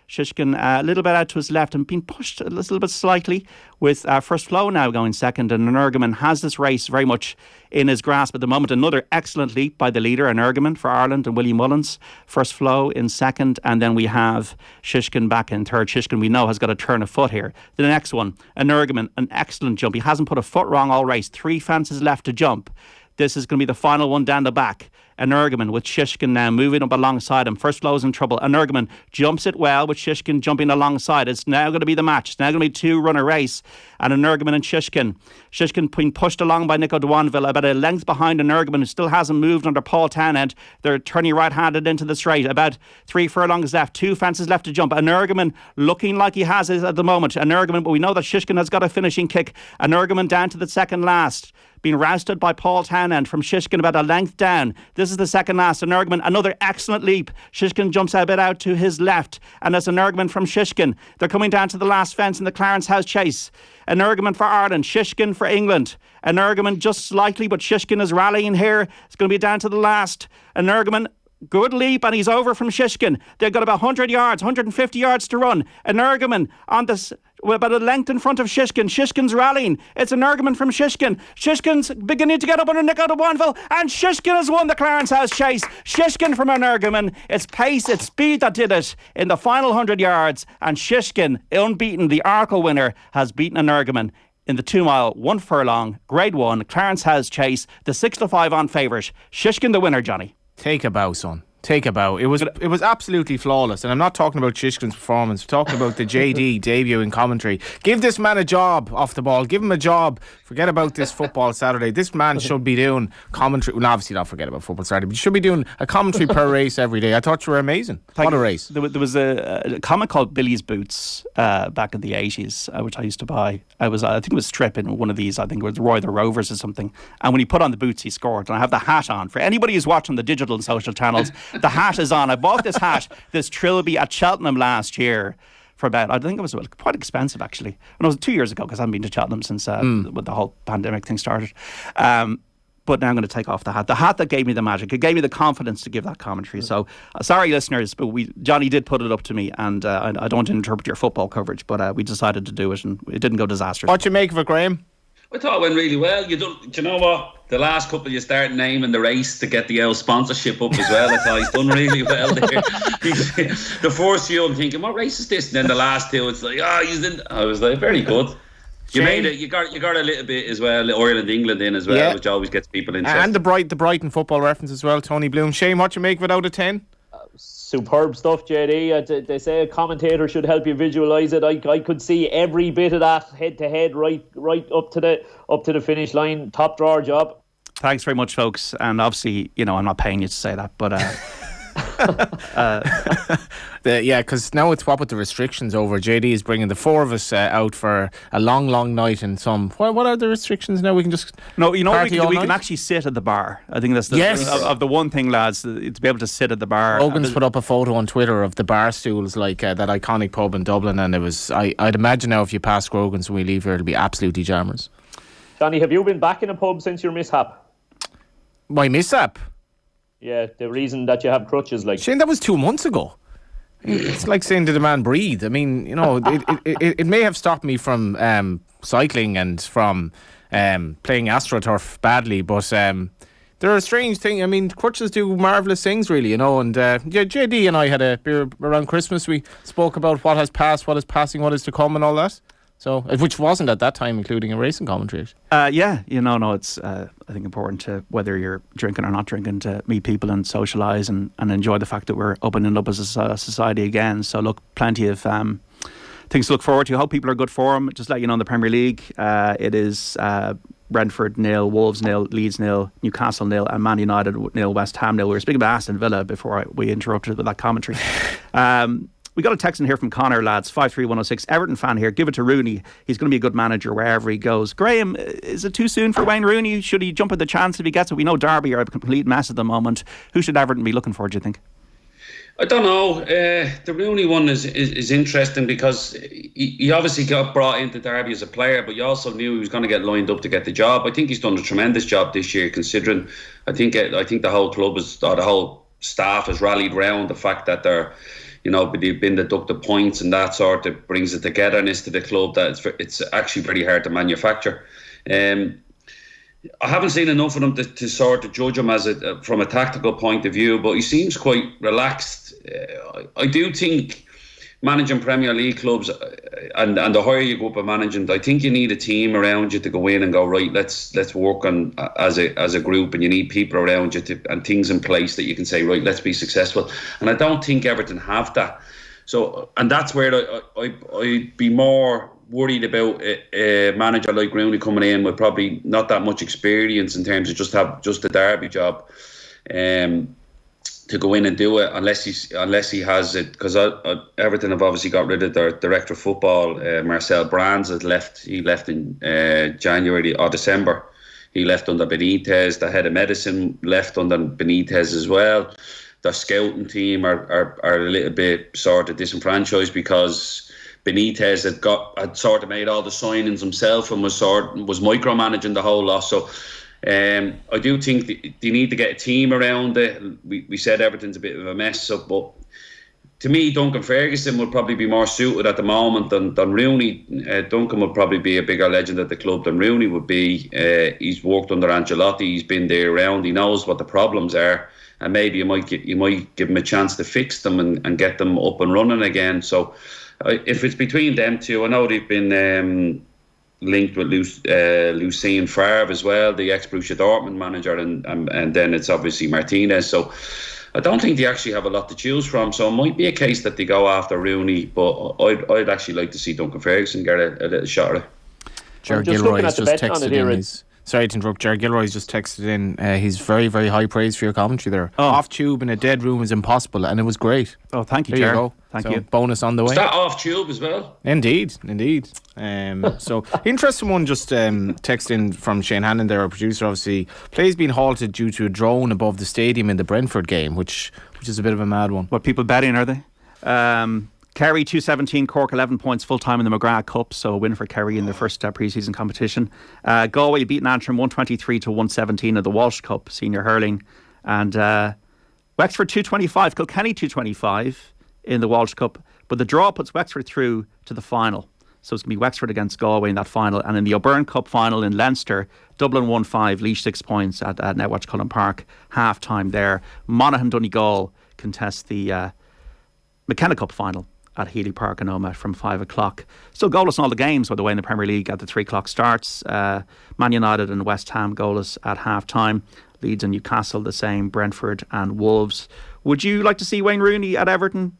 S3: Shishkin a little bit out to his left and being pushed a little bit slightly with first flow now going second, and Energumen has this race very much in his grasp at the moment. Another excellent leap by the leader, Energumen for Ireland and Willie Mullins. First flow in second, and then we have Shishkin back in third. Shishkin, we know, has got a turn of foot here. The next one, Energumen, an excellent jump. He hasn't put a foot wrong all race. 3 fences left to jump. This is going to be the final one down the back. Energumen with Shishkin now moving up alongside him. First flow's in trouble. Energumen jumps it well with Shishkin jumping alongside. It's now going to be the match. It's now going to be a 2-runner race. And Energumen and Shishkin. Shishkin being pushed along by Nico de Bonville, about a length behind Energumen, who still hasn't moved under Paul Tennant. They're turning right-handed into the straight. About 3 furlongs left. 2 fences left to jump. Energumen looking like he has it at the moment. Energumen, but we know that Shishkin has got a finishing kick. Energumen down to the second last. Being rousted by Paul Tennant from Shishkin about a length down. This is the second last. Energumen, another excellent leap. Shishkin jumps a bit out to his left, and that's Energumen from Shishkin. They're coming down to the last fence in the Clarence House chase. Energumen for Ireland, Shishkin for England. Energumen just slightly, but Shishkin is rallying here. It's going to be down to the last. Energumen, good leap, and he's over from Shishkin. They've got about 100 yards, 150 yards to run. Energumen on this, about a length in front of Shishkin. Shishkin's rallying. It's Energumen from Shishkin. Shishkin's beginning to get up under Nico de Bonville, and Shishkin has won the Clarence House chase. Shishkin from Energumen. It's pace, it's speed that did it in the final 100 yards, and Shishkin, unbeaten, the Arkle winner, has beaten Energumen in the 2 mile, 1 furlong, Grade 1, Clarence House chase, the 6-5 on favourite. Shishkin the winner, Johnny.
S4: Take a bow, son. Take a bow. It was absolutely flawless. And I'm not talking about Shishkin's performance. I'm talking about the JD debut in commentary. Give this man a job off the ball. Give him a job. Forget about this Football Saturday. This man should be doing commentary. Well, obviously not forget about Football Saturday, but you should be doing a commentary per race every day. I thought you were amazing. What a race.
S3: There was a comic called Billy's Boots back in the 80s, which I used to buy. I think it was Strip in one of these. I think it was Roy the Rovers or something. And when he put on the boots, he scored. And I have the hat on. For anybody who's watching the digital and social channels, the hat is on. I bought this hat, this Trilby at Cheltenham last year for about, I think it was quite expensive actually. And it was 2 years ago because I haven't been to Cheltenham since when the whole pandemic thing started. But now I'm going to take off the hat. The hat that gave me the magic. It gave me the confidence to give that commentary. So, sorry listeners, but Johnny did put it up to me, and I don't interpret your football coverage, but we decided to do it, and it didn't go disastrous.
S4: What you make of it, Graham?
S5: I thought it went really well. Do you know what? The last couple you start naming the race to get the sponsorship up as well. I thought he's done really well there. The first few I'm thinking, what race is this? And then the last 2, it's like, he's in. I was like, very good. You made it. You got a little bit as well. Ireland, England in as well, which always gets people interested.
S4: And the Brighton football reference as well. Tony Bloom. Shane, what you make of it out of 10?
S6: Superb stuff, JD. They say a commentator should help you visualise it. I could see every bit of that head to head, right up to the finish line. Top drawer job.
S3: Thanks very much, folks. And obviously, I'm not paying you to say that, but
S4: because now it's what with the restrictions over. JD is bringing the four of us out for a long night and some. What are the restrictions now? We can just
S3: what we can actually sit at the bar. I think that's of the one thing, lads, to be able to sit at the bar.
S4: Logan's put up a photo on Twitter of the bar stools, like that iconic pub in Dublin, and it was. I'd imagine now if you pass Grogan's when we leave here, it'll be absolutely jammers.
S6: Johnny, have you been back in a pub since your mishap?
S4: My mishap?
S6: Yeah, the reason that you have crutches, like.
S4: Shane, that was 2 months ago. It's like saying to the man, breathe. I mean, it may have stopped me from cycling and from playing AstroTurf badly, but they're a strange thing. I mean, crutches do marvellous things, really, and JD and I had a beer around Christmas. We spoke about what has passed, what is passing, what is to come and all that. So, which wasn't at that time including a racing commentary.
S3: It's I think important to, whether you're drinking or not drinking, to meet people and socialise and enjoy the fact that we're opening up as a society again. So look, plenty of things to look forward to. I hope people are good for them. Just let you know, in the Premier League, it is Brentford 0, Wolves 0, Leeds 0, Newcastle 0 and Man United 0, West Ham 0. We were speaking about Aston Villa before we interrupted with that commentary. We got a text in here from Connor, lads, 53106. Everton fan here. Give it to Rooney. He's going to be a good manager wherever he goes. Graham, is it too soon for Wayne Rooney? Should he jump at the chance if he gets it? We know Derby are a complete mess at the moment. Who should Everton be looking for, do you think?
S5: I don't know. The Rooney one is interesting because he obviously got brought into Derby as a player, but you also knew he was going to get lined up to get the job. I think he's done a tremendous job this year, considering I think the whole club the whole staff has rallied round the fact that they're. They've been deducted points and that sort of brings a togetherness to the club that it's actually very hard to manufacture. I haven't seen enough of him to sort of judge him from a tactical point of view, but he seems quite relaxed. I do think managing Premier League clubs and the higher you go up in management, I think you need a team around you to go in and go, right, let's work on as a group, and you need people around you and things in place that you can say, right, let's be successful. And I don't think Everton have that. So, and that's where I'd be more worried about a manager like Rooney coming in with probably not that much experience in terms of just a Derby job. To go in and do it unless he has it, because Everton have obviously got rid of their director of football, Marcel Brands. He left in January or December. He left under Benitez. The head of medicine left under Benitez as well. Their scouting team are a little bit sort of disenfranchised because Benitez had sort of made all the signings himself and was micromanaging the whole lot. So. I do think they need to get a team around it. We said Everton's a bit of a mess, but to me, Duncan Ferguson would probably be more suited at the moment than Rooney. Duncan would probably be a bigger legend at the club than Rooney would be. He's worked under Ancelotti. He's been there around. He knows what the problems are, and maybe you might give him a chance to fix them and get them up and running again. So, if it's between them two, I know they've been. Linked with Lucien Favre as well, the ex-Borussia Dortmund manager, and then it's obviously Martinez. So I don't think they actually have a lot to choose from. So it might be a case that they go after Rooney, but I'd actually like to see Duncan Ferguson get a little shot at it.
S4: Jared Gilroy's just texted in. Sorry to interrupt, Jared Gilroy's just texted in. He's very, very high praise for your commentary there. Off tube in a dead room is impossible, and it was great.
S3: Oh, thank you,
S4: there
S3: Jared.
S4: You go.
S3: Thank you.
S4: Bonus on the way.
S5: Is that off tube as well?
S4: Indeed. So interesting one just text in from Shane Hannon there, our producer. Obviously, play's been halted due to a drone above the stadium in the Brentford game, which is a bit of a mad one.
S3: What, people betting, are they? Kerry 217, Cork 11 points full time in the McGrath Cup, so a win for Kerry in their first pre-season competition. Galway beaten Antrim 123 to 117 in the Walsh Cup senior hurling, and Wexford 225, Kilkenny 225 in the Walsh Cup, but the draw puts Wexford through to the final. So it's going to be Wexford against Galway in that final. And in the O'Byrne Cup final in Leinster, Dublin 1-5, Laois 6 points at Netwatch Cullen Park, half time there. Monaghan Donegal contest the McKenna Cup final at Healy Park in Omagh from 5 o'clock. Still goalless in all the games, by the way, in the Premier League at the 3 o'clock starts. Man United and West Ham goalless at half time. Leeds and Newcastle the same, Brentford and Wolves. Would you like to see Wayne Rooney at Everton,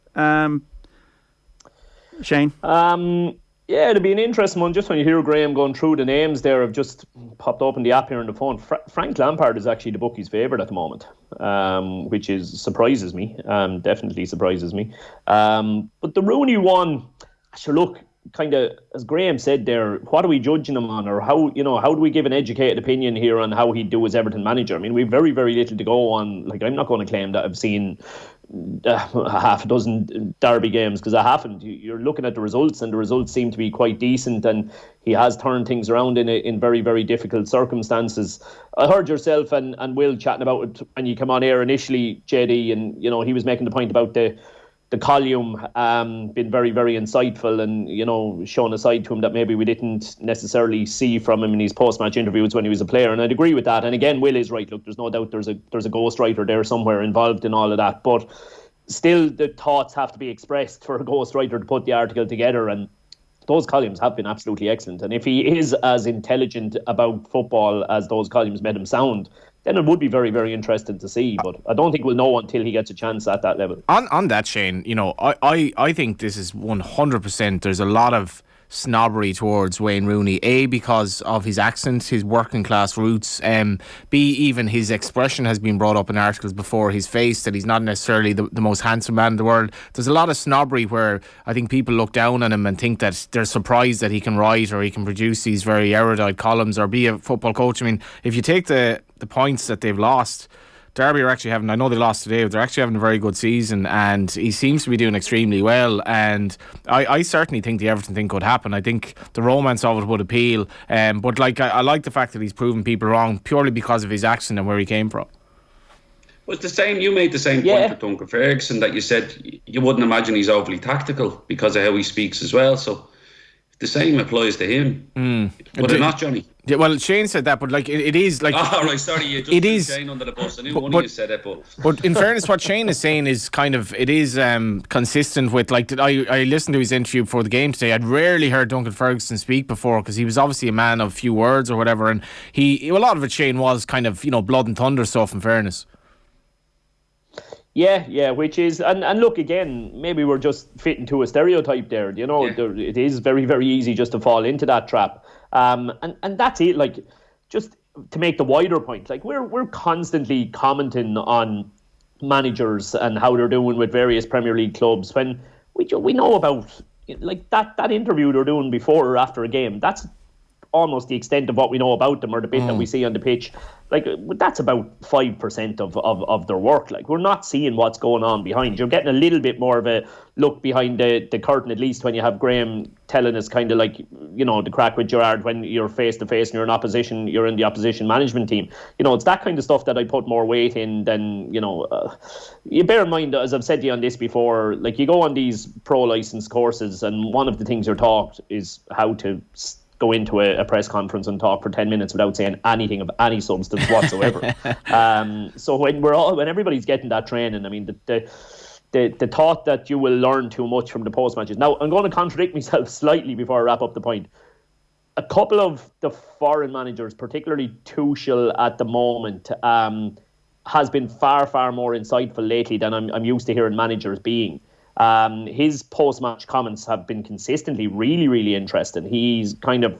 S3: Shane?
S6: Yeah, it'd be an interesting one. Just when you hear Graham going through the names there, have just popped up in the app here on the phone. Frank Lampard is actually the bookies' favourite at the moment, which surprises me. Definitely surprises me. But the Rooney one, sure, look, kind of as Graham said there, what are we judging him on, or how do we give an educated opinion here on how he'd do as Everton manager? I mean, we've very, very little to go on. Like, I'm not going to claim that I've seen half a dozen derby games, because I haven't. You're looking at the results, and the results seem to be quite decent, and he has turned things around in very, very difficult circumstances. I heard yourself and Will chatting about it when you come on air initially, JD, and he was making the point about the column been very, very insightful, and showing a side to him that maybe we didn't necessarily see from him in his post-match interviews when he was a player, and I'd agree with that. And again, Will is right. Look, there's no doubt there's a ghostwriter there somewhere involved in all of that, but still the thoughts have to be expressed for a ghostwriter to put the article together, and those columns have been absolutely excellent. And if he is as intelligent about football as those columns made him sound, then it would be very, very interesting to see. But I don't think we'll know until he gets a chance at that level.
S4: On that, Shane, I think this is 100%. There's a lot of snobbery towards Wayne Rooney. A, because of his accent, his working class roots. B, even his expression has been brought up in articles before, his face, that he's not necessarily the most handsome man in the world. There's a lot of snobbery where I think people look down on him and think that they're surprised that he can write or he can produce these very erudite columns or be a football coach. I mean, if you take the points that they've lost, Derby are actually having, I know they lost today, but they're actually having a very good season, and he seems to be doing extremely well. And I certainly think the Everton thing could happen. I think the romance of it would appeal, but I like the fact that he's proven people wrong purely because of his accent and where he came from.
S5: Well, it's the same. You made the same point with Duncan Ferguson, that you said you wouldn't imagine he's overly tactical because of how he speaks as well. So the same applies to him. Would it not, Johnny?
S4: Yeah, well, Shane said that, but it is like.
S5: Oh, right, sorry, you just put Shane under the bus. I knew one of you said it,
S4: but in fairness, what Shane is saying is consistent with, I listened to his interview before the game today. I'd rarely heard Duncan Ferguson speak before, because he was obviously a man of few words or whatever, and a lot of it, Shane, was kind of blood and thunder stuff, in fairness.
S6: Yeah, which is, and look, again, maybe we're just fitting to a stereotype there. It is very, very easy just to fall into that trap. And that's it. Like, just to make the wider point, like we're constantly commenting on managers and how they're doing with various Premier League clubs when we know about, like, that interview they're doing before or after a game. That's almost the extent of what we know about them, or the bit that we see on the pitch. Like, that's about 5% of their work. Like, we're not seeing what's going on behind. You're getting a little bit more of a look behind the curtain, at least when you have Graham telling us kind of like, the crack with Gerrard when you're face to face and you're in the opposition management team. It's that kind of stuff that I put more weight in than, you bear in mind, as I've said to you on this before, like, you go on these pro license courses, and one of the things you're taught is how to go into a press conference and talk for 10 minutes without saying anything of any substance whatsoever. So when everybody's getting that training, I mean, the thought that you will learn too much from the post matches. Now, I'm going to contradict myself slightly before I wrap up the point. A couple of the foreign managers, particularly Tuchel at the moment, has been far, far more insightful lately than I'm used to hearing managers being. His post-match comments have been consistently really, really interesting. He's kind of,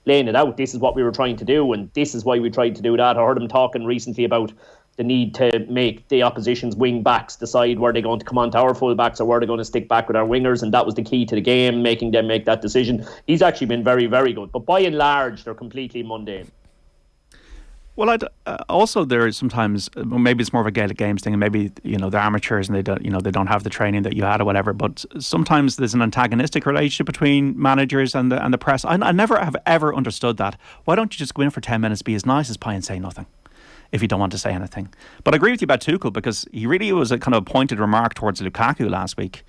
S6: laying it out. This is what we were trying to do, and this is why we tried to do that. I heard him talking recently about the need to make the opposition's wing backs decide where they're going to come on to our full backs or where they're going to stick back with our wingers, and that was the key to the game, making them make that decision. He's actually been very, very good. But by and large, they're completely mundane.
S3: Well, also there is sometimes, maybe it's more of a Gaelic Games thing, and maybe they're amateurs and they don't have the training that you had or whatever. But sometimes there's an antagonistic relationship between managers and the press. I never have ever understood that. Why don't you just go in for 10 minutes, be as nice as pie, and say nothing if you don't want to say anything? But I agree with you about Tuchel, because he really was a kind of pointed remark towards Lukaku last week.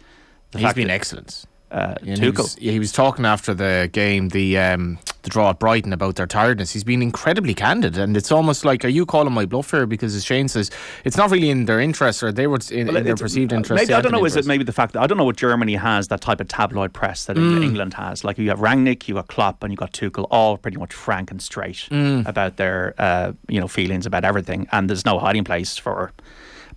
S4: He's been excellent.
S3: Tuchel.
S4: He was talking after the game, the draw at Brighton, about their tiredness. He's been incredibly candid, and it's almost like, are you calling my bluff here? Because as Shane says, it's not really in their interest, or they were in their perceived interest.
S3: Maybe, I don't know, is it maybe the fact that I don't know what Germany has, that type of tabloid press that England has. Like, you have Rangnick, you got Klopp, and you got Tuchel, all pretty much frank and straight about their feelings about everything, and there's no hiding place for.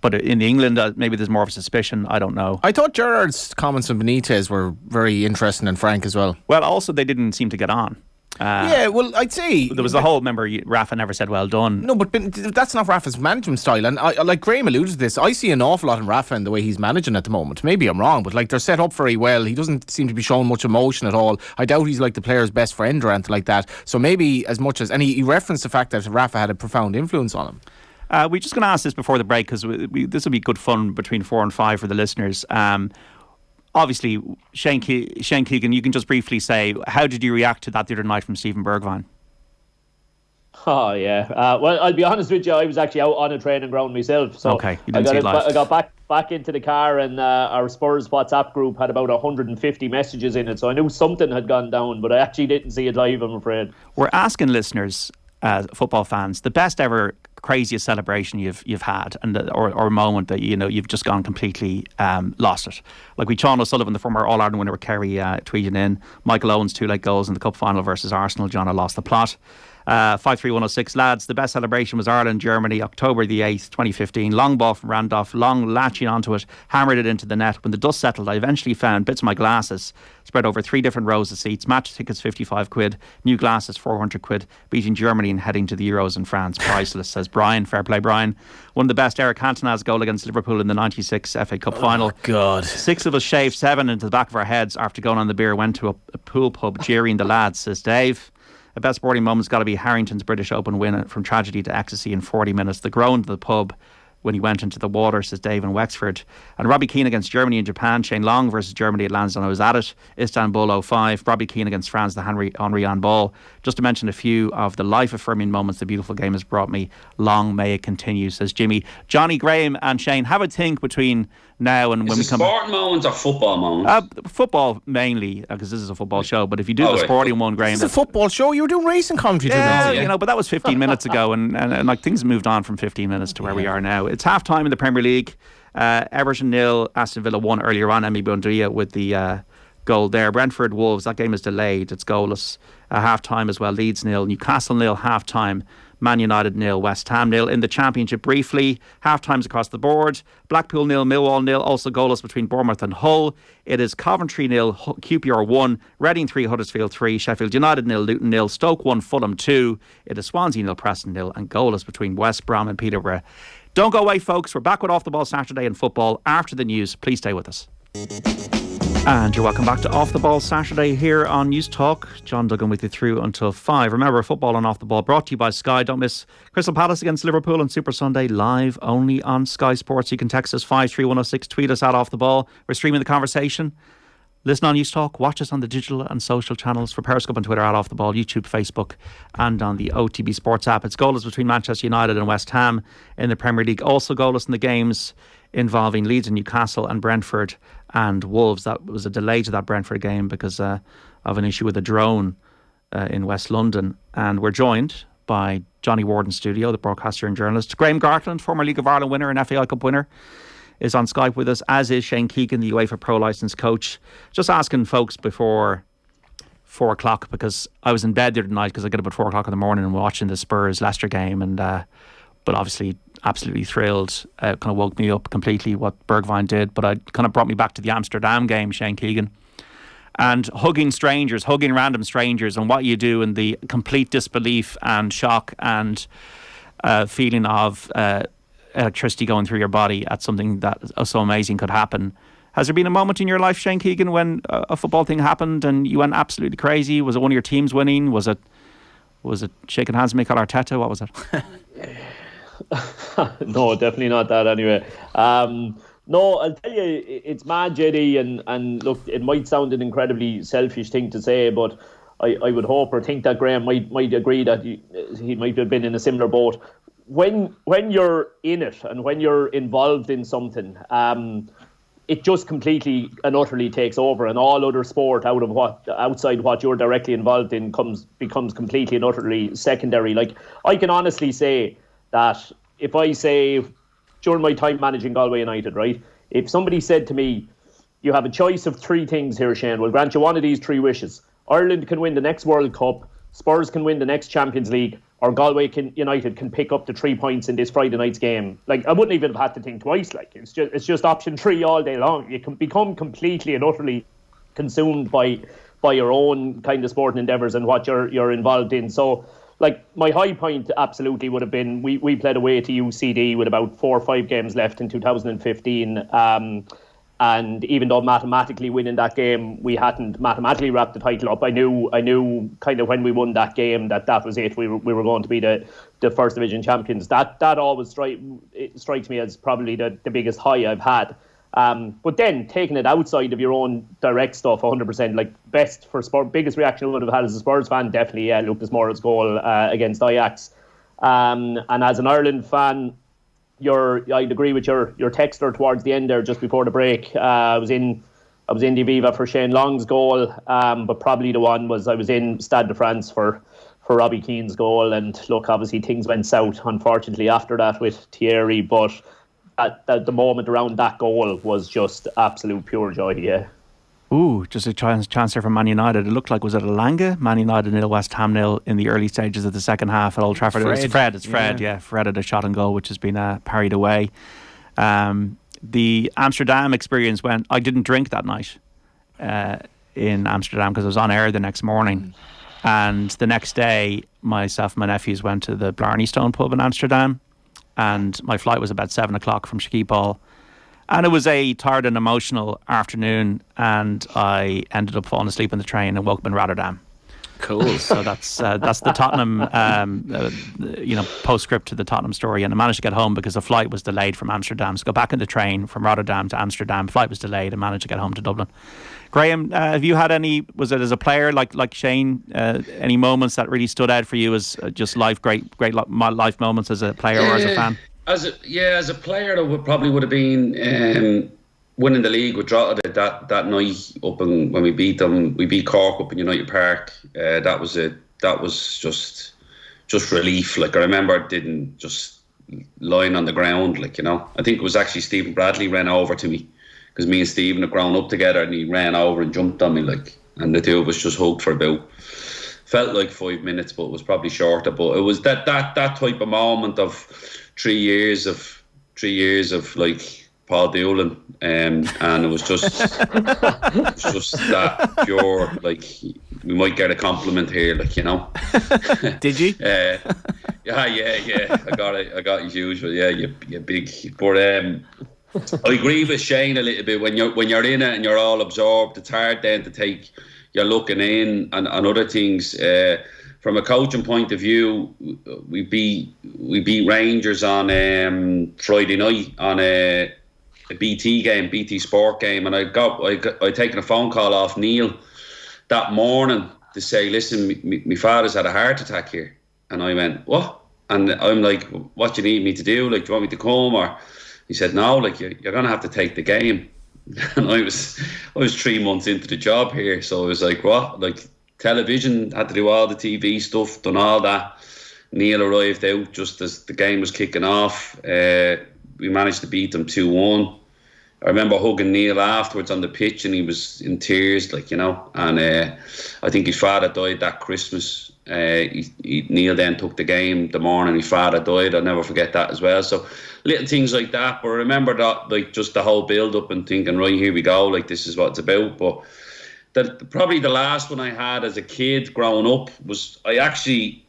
S3: But in England, maybe there's more of a suspicion. I don't know. I
S4: thought Gerrard's comments on Benitez were very interesting and frank as well.
S3: Well, also they didn't seem to get on.
S4: I'd say
S3: there was the whole. Remember, Rafa never said well done.
S4: No, but that's not Rafa's management style. And I like Graham alluded to this. I see an awful lot in Rafa and the way he's managing at the moment. Maybe I'm wrong, but like, they're set up very well. He doesn't seem to be showing much emotion at all. I doubt he's like the player's best friend or anything like that. So maybe as much as, and he referenced the fact that Rafa had a profound influence on him.
S3: We're just going to ask this before the break, because this will be good fun between 4 and 5 for the listeners. Obviously, Shane Keegan, you can just briefly say, how did you react to that the other night from Stephen Bergwijn?
S6: Oh, yeah. Well, I'll be honest with you, I was actually out on a training ground myself. So
S3: okay, you didn't see it live.
S6: I got back into the car, and our Spurs WhatsApp group had about 150 messages in it, so I knew something had gone down, but I actually didn't see it live, I'm afraid.
S3: We're asking listeners, football fans, the best ever craziest celebration you've had, and or moment that you've just gone completely lost it. Like, we Sean O'Sullivan, the former All-Ireland winner with Kerry, tweeting in Michael Owen's 2 late goals in the cup final versus Arsenal. John, I lost the plot. 53106, lads, the best celebration was Ireland-Germany, October the 8th, 2015. Long ball from Randolph, long latching onto it, hammered it into the net. When the dust settled, I eventually found bits of my glasses spread over 3 different rows of seats. Match tickets 55 quid, new glasses 400 quid, beating Germany and heading to the Euros in France. Priceless, says Brian. Fair play, Brian. One of the best, Eric Cantona's goal against Liverpool in the 96 FA Cup final.
S4: God.
S3: 6 of us shaved 7 into the back of our heads after going on the beer, went to a pool pub jeering the lads, says Dave. The best sporting moment's got to be Harrington's British Open win from tragedy to ecstasy in 40 minutes. The groan to the pub when he went into the water, says Dave in Wexford. And Robbie Keane against Germany and Japan. Shane Long versus Germany at Lansdowne. I was at it. Istanbul 05. Robbie Keane against France, the Henry on ball. Just to mention a few of the life-affirming moments the beautiful game has brought me. Long may it continue, says Jimmy. Johnny, Graham and Shane, have a think between now and when we come.
S5: Sport moments or football moments?
S3: Football mainly, because this is a football show. But if you do the sporting one, Graham,
S4: it's a football show. You were doing racing commentary.
S3: Yeah, but that was 15 minutes ago, and like, things moved on from 15 minutes to where we are now. It's half time in the Premier League. Everton 0, Aston Villa 1 earlier on. Emi Buendia with the goal there. Brentford Wolves, that game is delayed. It's goalless. Half time as well. Leeds 0, Newcastle 0 half time. Man United 0, West Ham 0. In the Championship, briefly, half times across the board. Blackpool 0, Millwall 0, also goalless between Bournemouth and Hull. It is Coventry 0, QPR 1, Reading 3, Huddersfield 3, Sheffield United 0, Luton 0, Stoke 1, Fulham 2. It is Swansea 0, Preston 0, and goalless between West Brom and Peterborough. Don't go away, folks. We're back with Off the Ball Saturday and football after the news. Please stay with us. And you're welcome back to Off the Ball Saturday here on News Talk. John Duggan with you through until 5. Remember, football on Off the Ball brought to you by Sky. Don't miss Crystal Palace against Liverpool on Super Sunday, live only on Sky Sports. You can text us 53106, tweet us at Off the Ball. We're streaming the conversation. Listen on News Talk, watch us on the digital and social channels for Periscope and Twitter at Off the Ball, YouTube, Facebook, and on the OTB Sports app. It's goalless between Manchester United and West Ham in the Premier League. Also goalless in the games involving Leeds and Newcastle and Brentford and Wolves. That was a delay to that Brentford game because of an issue with a drone in West London. And we're joined by Johnny Ward in studio, the broadcaster and journalist. Graham Gartland, former League of Ireland winner and FAI Cup winner, is on Skype with us, as is Shane Keegan, the UEFA Pro Licence coach. Just asking folks before 4 o'clock, because I was in bed the other night because I got up at 4 o'clock in the morning and watching the Spurs Leicester game, and but obviously absolutely thrilled. Kind of woke me up completely what Bergwijn did, but it kind of brought me back to the Amsterdam game, Shane Keegan, and hugging random strangers, and what you do in the complete disbelief and shock and feeling of electricity going through your body at something that so amazing could happen. Has there been a moment in your life, Shane Keegan, when a football thing happened and you went absolutely crazy? Was it one of your teams winning? Was it shaking hands with Mikel Arteta? What was it?
S6: No, definitely not that anyway. No, I'll tell you, it's mad, JD, and look, it might sound an incredibly selfish thing to say, but I would hope or think that Graham might agree that he might have been in a similar boat. When you're in it and when you're involved in something, it just completely and utterly takes over, and all other sport outside what you're directly involved in becomes completely and utterly secondary. Like, I can honestly say that if I say during my time managing Galway United, right, if somebody said to me, you have a choice of 3 things here, Shane, we'll grant you one of these 3 wishes. Ireland can win the next World Cup, Spurs can win the next Champions League, or Galway United can pick up the 3 points in this Friday night's game. Like, I wouldn't even have had to think twice. Like, it's just option 3 all day long. You can become completely and utterly consumed by your own kind of sporting endeavours and what you're involved in. So, like, my high point absolutely would have been we played away to UCD with about 4 or 5 games left in 2015. And even though mathematically winning that game, we hadn't mathematically wrapped the title up. I knew kind of when we won that game that was it. We were going to be the First Division champions. That always strikes me as probably the biggest high I've had. But then taking it outside of your own direct stuff, 100%. Like, best for sport, biggest reaction I would have had as a Spurs fan, definitely Lucas Moura's goal against Ajax. And as an Ireland fan, I'd agree with your texter towards the end there, just before the break. I was in the Viva for Shane Long's goal, but probably the one was I was in Stade de France for Robbie Keane's goal. And look, obviously things went south, unfortunately, after that with Thierry. But the moment around that goal was just absolute pure joy. Yeah.
S3: Ooh, just a chance there for Man United. It looked like, was it Alanga? Man United 0, West Ham 0 in the early stages of the second half at Old Trafford. It's Fred. Fred had a shot on goal, which has been parried away. The Amsterdam experience I didn't drink that night in Amsterdam because I was on air the next morning. And the next day, myself and my nephews went to the Blarney Stone pub in Amsterdam. And my flight was about 7 o'clock from Schiphol. And it was a tired and emotional afternoon, and I ended up falling asleep on the train and woke up in Rotterdam.
S4: Cool.
S3: So that's the Tottenham, postscript to the Tottenham story. And I managed to get home because the flight was delayed from Amsterdam. So go back in the train from Rotterdam to Amsterdam. Flight was delayed and managed to get home to Dublin. Graham, have you had any? Was it as a player like Shane? Any moments that really stood out for you as just great life moments as a player or as a fan?
S5: As a player, it probably would have been winning the league with Jota that night up when we beat them. We beat Cork up in United Park. That was just relief. Like, I remember just lying on the ground. Like, I think it was actually Stephen Bradley ran over to me because me and Stephen had grown up together, and he ran over and jumped on me, like, and the two of us just hugged for felt like 5 minutes, but it was probably shorter. But it was that type of moment of 3 years of like Paul Doolan, and it was just that pure, like, we might get a compliment here, like,
S3: Did you?
S5: Yeah. I got it as usual. Yeah, you big. But I agree with Shane a little bit. When you're in it and you're all absorbed, it's hard then to take. You're looking in and other things. From a coaching point of view, we beat Rangers on Friday night on a BT Sport game, and I'd taken a phone call off Neil that morning to say, listen, my father's had a heart attack here. And I went, what? And I'm like, what do you need me to do? Like, do you want me to come? Or he said, no, like, you're going to have to take the game. And I was 3 months into the job here, so I was like, what? Like, television, had to do all the TV stuff, done all that. Neil arrived out just as the game was kicking off. We managed to beat them 2-1. I remember hugging Neil afterwards on the pitch, and he was in tears, like, and I think his father died that Christmas. Neil then took the game the morning his father died. I'll never forget that as well. So little things like that. But I remember that, like, just the whole build up and thinking, right, here we go, like, this is what it's about. But probably the last one I had as a kid growing up was Alan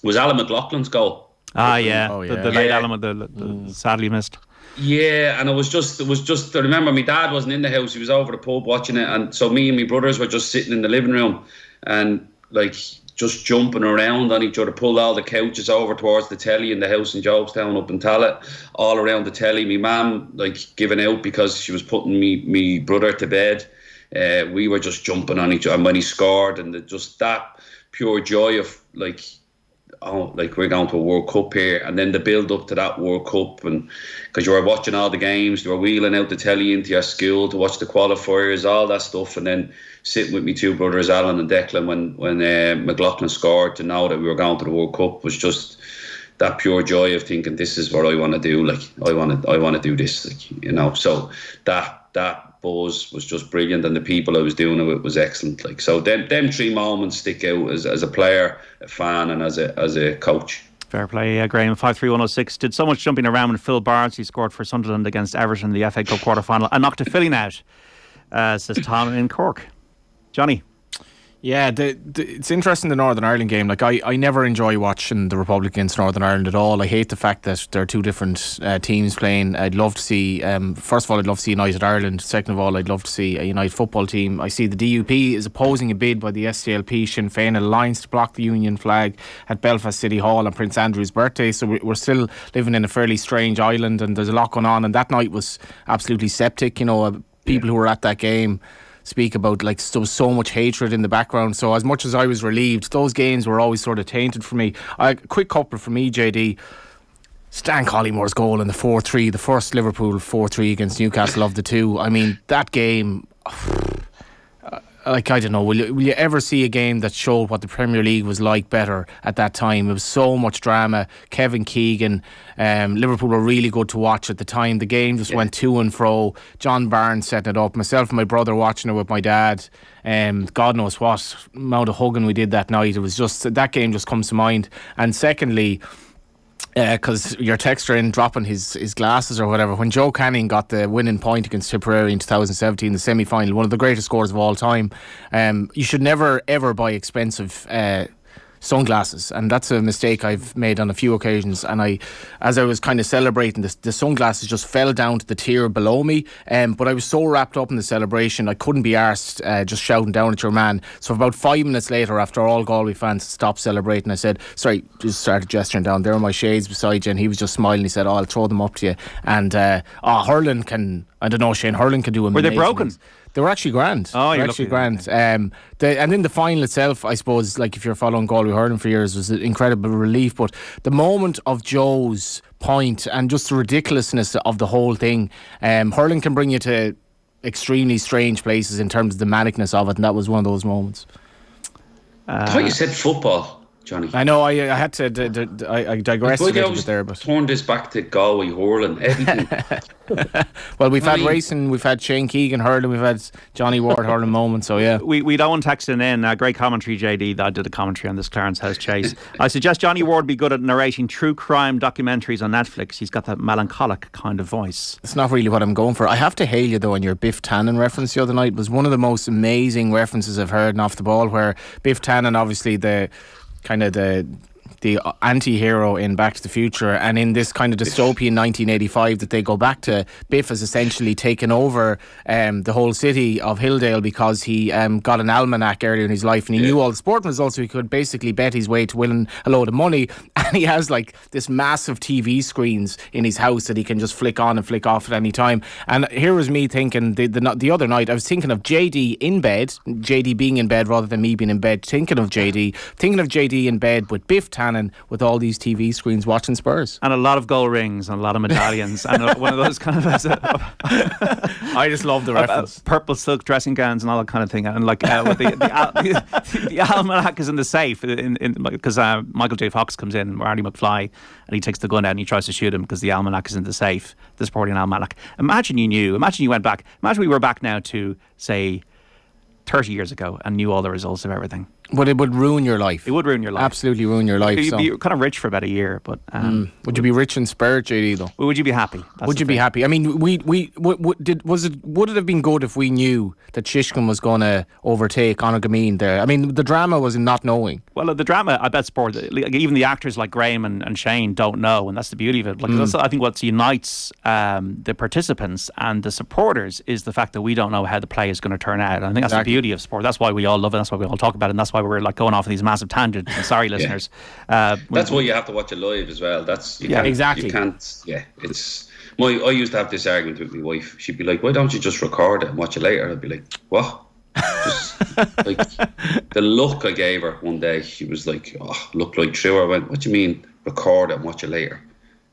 S5: McLaughlin's goal.
S3: Ah, yeah. Oh, yeah. The late Alan, the sadly missed.
S5: Yeah, and it was just. I remember my dad wasn't in the house; he was over the pub watching it, and so me and my brothers were just sitting in the living room, and like just jumping around on each other, pulled all the couches over towards the telly in the house in Jobstown up in Tallaght, all around the telly. My mum like giving out because she was putting me brother to bed. We were just jumping on each other, and when he scored, and just that pure joy of like. oh, like we're going to a World Cup here, and then the build up to that World Cup, and because you were watching all the games, you were wheeling out the telly into your school to watch the qualifiers, all that stuff, and then sitting with my two brothers Alan and Declan when McLaughlin scored, to know that we were going to the World Cup was just that pure joy of thinking, this is what I want to do. Like I want to do this, like, you know. So that buzz was just brilliant, and the people I was doing it with was excellent. Like, so them 3 moments stick out as a player, a fan, and as a coach.
S3: Fair play, Graham. 53106 did so much jumping around when Phil Barnes, he scored for Sunderland against Everton in the FA Cup quarter-final and knocked a filling out, says Tom in Cork. Johnny?
S4: Yeah, it's interesting, the Northern Ireland game. Like, I never enjoy watching the Republic against Northern Ireland at all. I hate the fact that there are 2 different teams playing. I'd love to see, first of all, I'd love to see United Ireland. Second of all, I'd love to see a United football team. I see the DUP is opposing a bid by the SDLP, Sinn Féin Alliance, to block the Union flag at Belfast City Hall on Prince Andrew's birthday. So we're still living in a fairly strange island, and there's a lot going on. And that night was absolutely septic. You know, people who were at that game speak about, like, there was so much hatred in the background. So as much as I was relieved, those games were always sort of tainted for me. A quick couple for me, JD. Stan Collymoore's goal in the 4-3, the first Liverpool 4-3 against Newcastle of the 2. I mean, that game, like, I don't know, will you ever see a game that showed what the Premier League was like better at that time? It was so much drama. Kevin Keegan, Liverpool were really good to watch at the time. The game just went to and fro. John Barnes setting it up, myself and my brother watching it with my dad. God knows what amount of hugging we did that night. It was just, that game just comes to mind. And secondly, because your texter in dropping his glasses or whatever, when Joe Canning got the winning point against Tipperary in 2017, the semi-final, one of the greatest scores of all time, you should never ever buy expensive sunglasses, and that's a mistake I've made on a few occasions. And as I was kind of celebrating, the sunglasses just fell down to the tier below me, but I was so wrapped up in the celebration I couldn't be arsed just shouting down at your man. So about 5 minutes later, after all Galway fans stopped celebrating, I said, sorry, just started gesturing down, there are my shades beside you, and he was just smiling. He said, I'll throw them up to you. And hurling can, I don't know, Shane, hurling can do amazing.
S3: Were they broken?
S4: They were actually grand.
S3: Oh, you're
S4: actually
S3: lucky.
S4: grand. And then the final itself, I suppose, like, if you're following Galway hurling for years, was an incredible relief. But the moment of Joe's point and just the ridiculousness of the whole thing, hurling can bring you to extremely strange places in terms of the manicness of it, and that was one of those moments.
S5: I thought you said football, Johnny.
S4: I know, I had to I digressed a little bit there, but
S5: turn this back to Galway hurling, everything.
S4: well, we've had racing, we've had Shane Keegan hurling, we've had Johnny Ward hurling moments, so yeah.
S3: We'd Owen texting in, great commentary, JD, that I did a commentary on this Clarence House chase. I suggest Johnny Ward be good at narrating true crime documentaries on Netflix. He's got that melancholic kind of voice.
S4: It's not really what I'm going for. I have to hail you though on your Biff Tannen reference the other night. It was one of the most amazing references I've heard in Off the Ball, where Biff Tannen, obviously the kind of the anti-hero in Back to the Future, and in this kind of dystopian 1985 that they go back to, Biff has essentially taken over the whole city of Hilldale because he got an almanac earlier in his life, and he knew all the sporting results, so he could basically bet his way to winning a load of money. And he has like this massive TV screens in his house that he can just flick on and flick off at any time. And here was me thinking the other night, I was thinking of JD in bed, JD being in bed rather than me being in bed, thinking of JD in bed with Biff Tannen with all these TV screens watching Spurs.
S3: And a lot of gold rings and a lot of medallions and one of those kind of
S4: I just love the reference.
S3: Purple silk dressing gowns and all that kind of thing. And like with the almanac is in the safe because Michael J. Fox comes in, Marty McFly, and he takes the gun out and he tries to shoot him because the almanac is in the safe, the sporting almanac. Imagine you went back, imagine we were back now to, say, 30 years ago and knew all the results of everything.
S4: But it would ruin your life.
S3: It would ruin your life.
S4: Absolutely ruin your life.
S3: You'd be kind of rich for about a year, but
S4: would you be rich in spirit, JD? Though?
S3: Would you be happy?
S4: Would you be happy? I mean, would it have been good if we knew that Shishkin was going to overtake Onaghameen there? I mean, the drama was in not knowing.
S3: Well, the drama, I bet sport, like, even the actors like Graham and Shane don't know, and that's the beauty of it. Like, that's, I think what unites the participants and the supporters is the fact that we don't know how the play is going to turn out. And I think that's the beauty of sport. That's why we all love it. That's why we all talk about it. And that's why we're like going off on these massive tangents. Sorry, listeners.
S5: That's why you have to watch it live as well.
S4: Exactly.
S5: You can't. Yeah, it's. I used to have this argument with my wife. She'd be like, "Why don't you just record it and watch it later?" I'd be like, "What? Like, the look I gave her one day, she was like, oh, looked like true. I went, what do you mean record it and watch it later?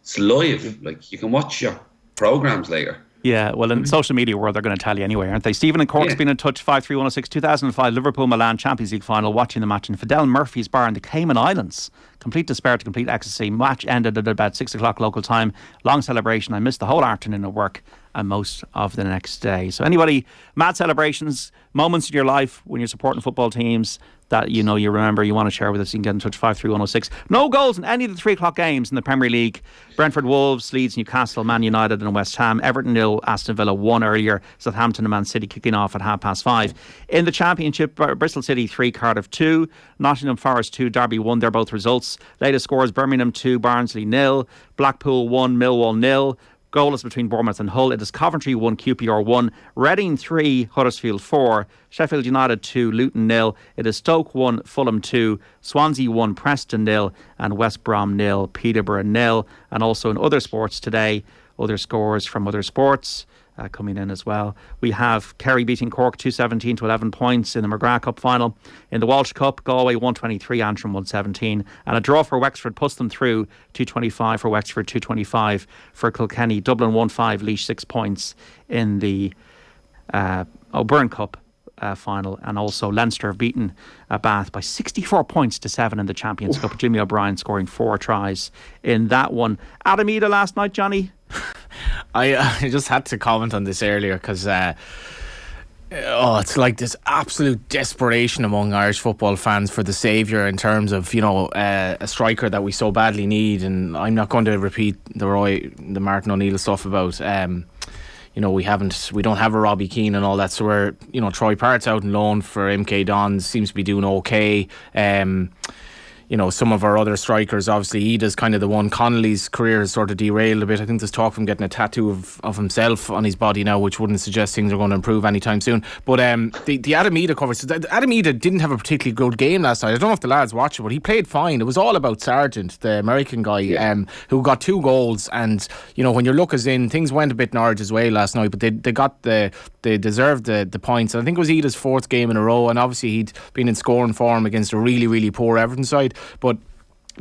S5: It's live. Like, you can watch your programmes later.
S3: Yeah, well, in social media world, they're going to tell you anyway, aren't they? Stephen in Cork's been in touch. 53106 2005 Liverpool-Milan Champions League final, watching the match in Fidel Murphy's bar in the Cayman Islands. Complete despair to complete ecstasy. Match ended at about 6 o'clock local time. Long celebration. I missed the whole afternoon at work and most of the next day. So anybody, mad celebrations, moments in your life when you're supporting football teams that you know you remember, you want to share with us, you can get in touch. 53106. No goals in any of the 3 o'clock games in the Premier League. Brentford, Wolves, Leeds, Newcastle, Man United and West Ham. Everton 0, Aston Villa 1 earlier. Southampton and Man City kicking off at 5:30. In the Championship, Bristol City 3, Cardiff 2, Nottingham Forest 2, Derby 1. They're both results. Latest scores: Birmingham 2, Barnsley 0, Blackpool 1, Millwall 0. Goalless between Bournemouth and Hull. It is Coventry 1, QPR 1, Reading 3, Huddersfield 4, Sheffield United 2, Luton 0. It is Stoke 1, Fulham 2, Swansea 1, Preston 0, and West Brom 0, Peterborough 0. And also in other sports today, other scores from other sports coming in as well. We have Kerry beating Cork 217 to 11 points in the McGrath Cup final. In the Walsh Cup, Galway 123, Antrim 117, and a draw for Wexford puts them through. 225 for Wexford, 225 for Kilkenny. Dublin 1-5, Laois 6 points in the O'Byrne Cup final. And also Leinster have beaten Bath by 64 points to 7 in the Champions Cup. Jimmy O'Brien scoring 4 tries in that one. Adam Idah last night, Johnny.
S4: I just had to comment on this earlier because it's like this absolute desperation among Irish football fans for the saviour in terms of, you know, a striker that we so badly need. And I'm not going to repeat the Martin O'Neill stuff about you know, we don't have a Robbie Keane and all that. So we're, you know, Troy Part's out on loan for MK Dons, seems to be doing okay. You know, some of our other strikers, obviously Idah's kind of the one. Connolly's career has sort of derailed a bit. I think there's talk of him getting a tattoo of himself on his body now, which wouldn't suggest things are going to improve anytime soon. But the Adam Idah cover, so Adam Idah didn't have a particularly good game last night. I don't know if the lads watched it, but he played fine. It was all about Sargent, the American guy, who got 2 goals. And, you know, when your luck is in, things went a bit Norwich's way last night, but they deserved the points. And I think it was Idah's 4th game in a row, and obviously he'd been in scoring form against a really, really poor Everton side. But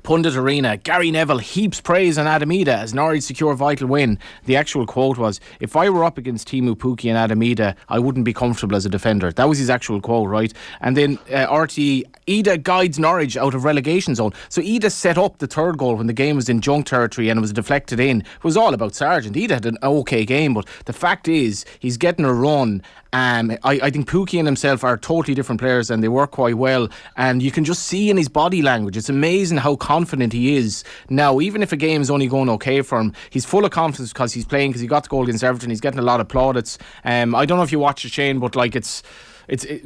S4: Pundit Arena, Gary Neville heaps praise on Adam Idah as Norwich secure a vital win. The actual quote was, "If I were up against Timu Pukki and Adam Idah, I wouldn't be comfortable as a defender." That was his actual quote, right? And then RTE, Idah guides Norwich out of relegation zone. So Idah set up the 3rd goal when the game was in junk territory and it was deflected in. It was all about Sargent. Idah had an okay game, but the fact is he's getting a run. I think Pukki and himself are totally different players and they work quite well, and you can just see in his body language, it's amazing how confident he is now. Even if a game is only going okay for him, he's full of confidence because he's playing, because he got the goal against Everton. He's getting a lot of plaudits. I don't know if you watch it, Shane, but like it's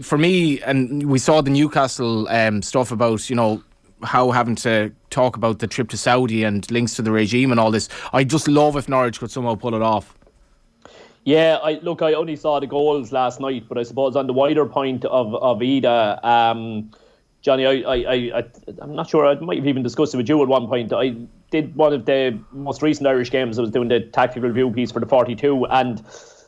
S4: for me, and we saw the Newcastle stuff about, you know, how having to talk about the trip to Saudi and links to the regime and all this. I just love if Norwich could somehow pull it off.
S6: Yeah, I only saw the goals last night, but I suppose on the wider point of Idah, Johnny, I'm not sure, I might have even discussed it with you at one point. I did one of the most recent Irish games. I was doing the tactical review piece for the 42, and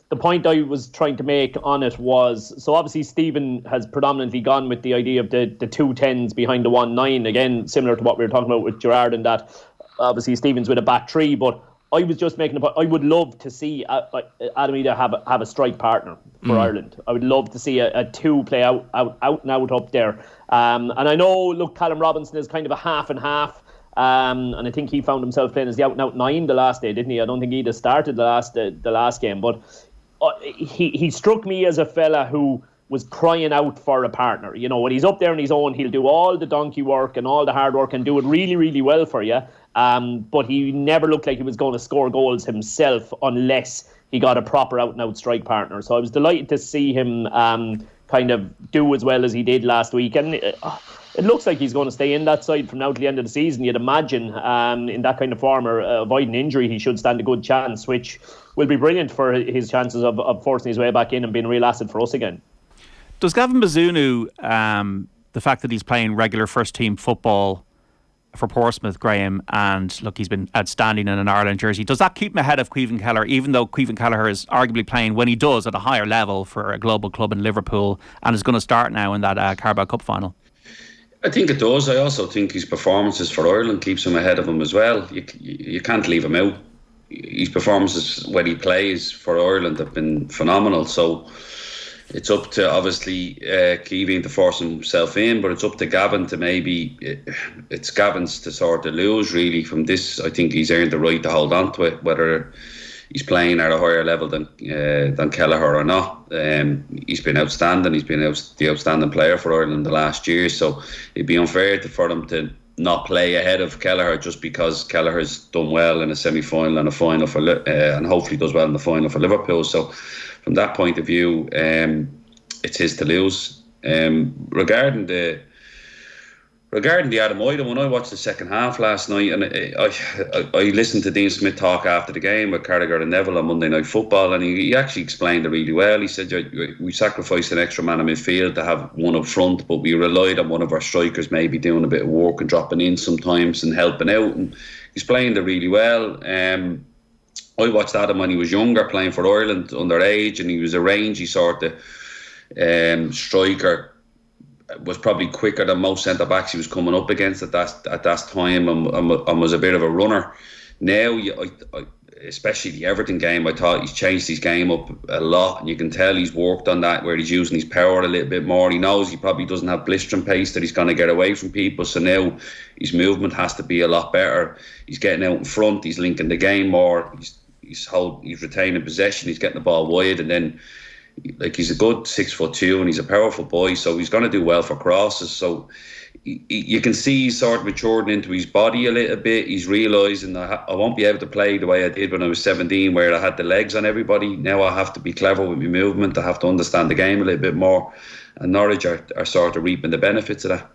S6: the point I was trying to make on it was, so obviously Stephen has predominantly gone with the idea of the 2 10s behind the 1-9, again, similar to what we were talking about with Gerard, and that obviously Stephen's with a back 3, but I was just making a point. I would love to see Adam Idah have a strike partner for Ireland. I would love to see a 2 play out and out up there. And I know, look, Callum Robinson is kind of a half and half. And I think he found himself playing as the out and out 9 the last day, didn't he? I don't think Idah started the last game, but he struck me as a fella who was crying out for a partner. You know, when he's up there on his own, he'll do all the donkey work and all the hard work and do it really, really well for you. But he never looked like he was going to score goals himself unless he got a proper out-and-out strike partner. So I was delighted to see him kind of do as well as he did last week. And it looks like he's going to stay in that side from now to the end of the season. You'd imagine in that kind of form, or avoiding injury, he should stand a good chance, which will be brilliant for his chances of forcing his way back in and being a real asset for us again.
S3: Does Gavin Bazunu, the fact that he's playing regular first-team football, for Portsmouth, Graham, and look, he's been outstanding in an Ireland jersey. Does that keep him ahead of Keegan Kelleher, even though Keegan Kelleher is arguably playing, when he does, at a higher level for a global club in Liverpool, and is going to start now in that Carabao Cup final?
S5: I think it does. I also think his performances for Ireland keeps him ahead of him as well. You can't leave him out. His performances when he plays for Ireland have been phenomenal. So it's up to, obviously, Keegan to force himself in, but it's up to Gavin to maybe... It's Gavin's to sort of lose, really, from this. I think he's earned the right to hold on to it, whether he's playing at a higher level than Kelleher or not. He's been outstanding. He's been the outstanding player for Ireland the last year, so it'd be unfair for him to not play ahead of Kelleher just because Kelleher's done well in a semi-final and a final and hopefully does well in the final for Liverpool. So from that point of view, it's his to lose. Regarding the Adam Idah, when I watched the second half last night, and I listened to Dean Smith talk after the game with Carragher and Neville on Monday Night Football, and he actually explained it really well. He said, we sacrificed an extra man in midfield to have one up front, but we relied on one of our strikers maybe doing a bit of work and dropping in sometimes and helping out, and he's playing it really well. I watched Adam when he was younger, playing for Ireland underage, and he was a rangy sort of striker. Was probably quicker than most centre-backs he was coming up against at that time, and was a bit of a runner. Now, especially the Everton game, I thought he's changed his game up a lot, and you can tell he's worked on that, where he's using his power a little bit more. He knows he probably doesn't have blistering pace that he's going to get away from people, so now his movement has to be a lot better. He's getting out in front, he's linking the game more, he's retaining possession, he's getting the ball wide, and then he's a good 6'2" and he's a powerful boy, so he's going to do well for crosses. So you can see he's sort of maturing into his body a little bit. He's realising I won't be able to play the way I did when I was 17, where I had the legs on everybody. Now I have to be clever with my movement. I have to understand the game a little bit more, and Norwich are sort of reaping the benefits of that.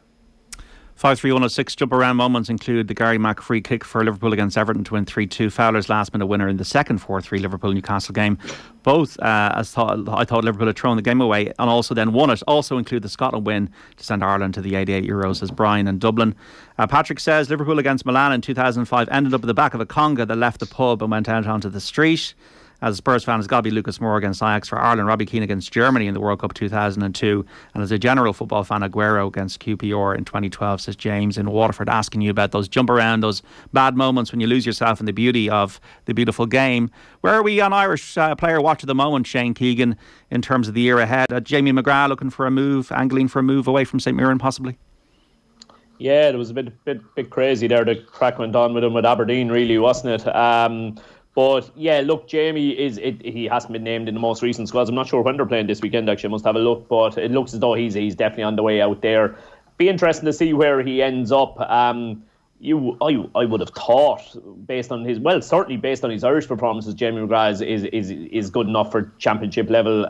S3: 5-3-1-6 jump around moments include the Gary Mack free kick for Liverpool against Everton to win 3-2. Fowler's last minute winner in the second 4-3 Liverpool-Newcastle game. Both, I thought Liverpool had thrown the game away and also then won it. Also include the Scotland win to send Ireland to the 88 Euros, as Brian in Dublin. Patrick says Liverpool against Milan in 2005 ended up at the back of a conga that left the pub and went out onto the street. As a Spurs fan, it's got to be Lucas Moore against Ajax for Ireland, Robbie Keane against Germany in the World Cup 2002, and as a general football fan, Aguero against QPR in 2012, says James in Waterford, asking you about those jump around, those bad moments when you lose yourself in the beauty of the beautiful game. Where are we on Irish player watch at the moment, Shane Keegan, in terms of the year ahead? Jamie McGrath looking for a move, angling for a move away from St Mirren possibly?
S6: Yeah, it was a bit crazy there. The crack went on with him with Aberdeen, really, wasn't it? But yeah, look, Jamie he hasn't been named in the most recent squads. I'm not sure when they're playing this weekend, actually. I must have a look, but it looks as though he's definitely on the way out there. Be interesting to see where he ends up. I would have thought, based on his Irish performances, Jamie McGrath is good enough for championship level,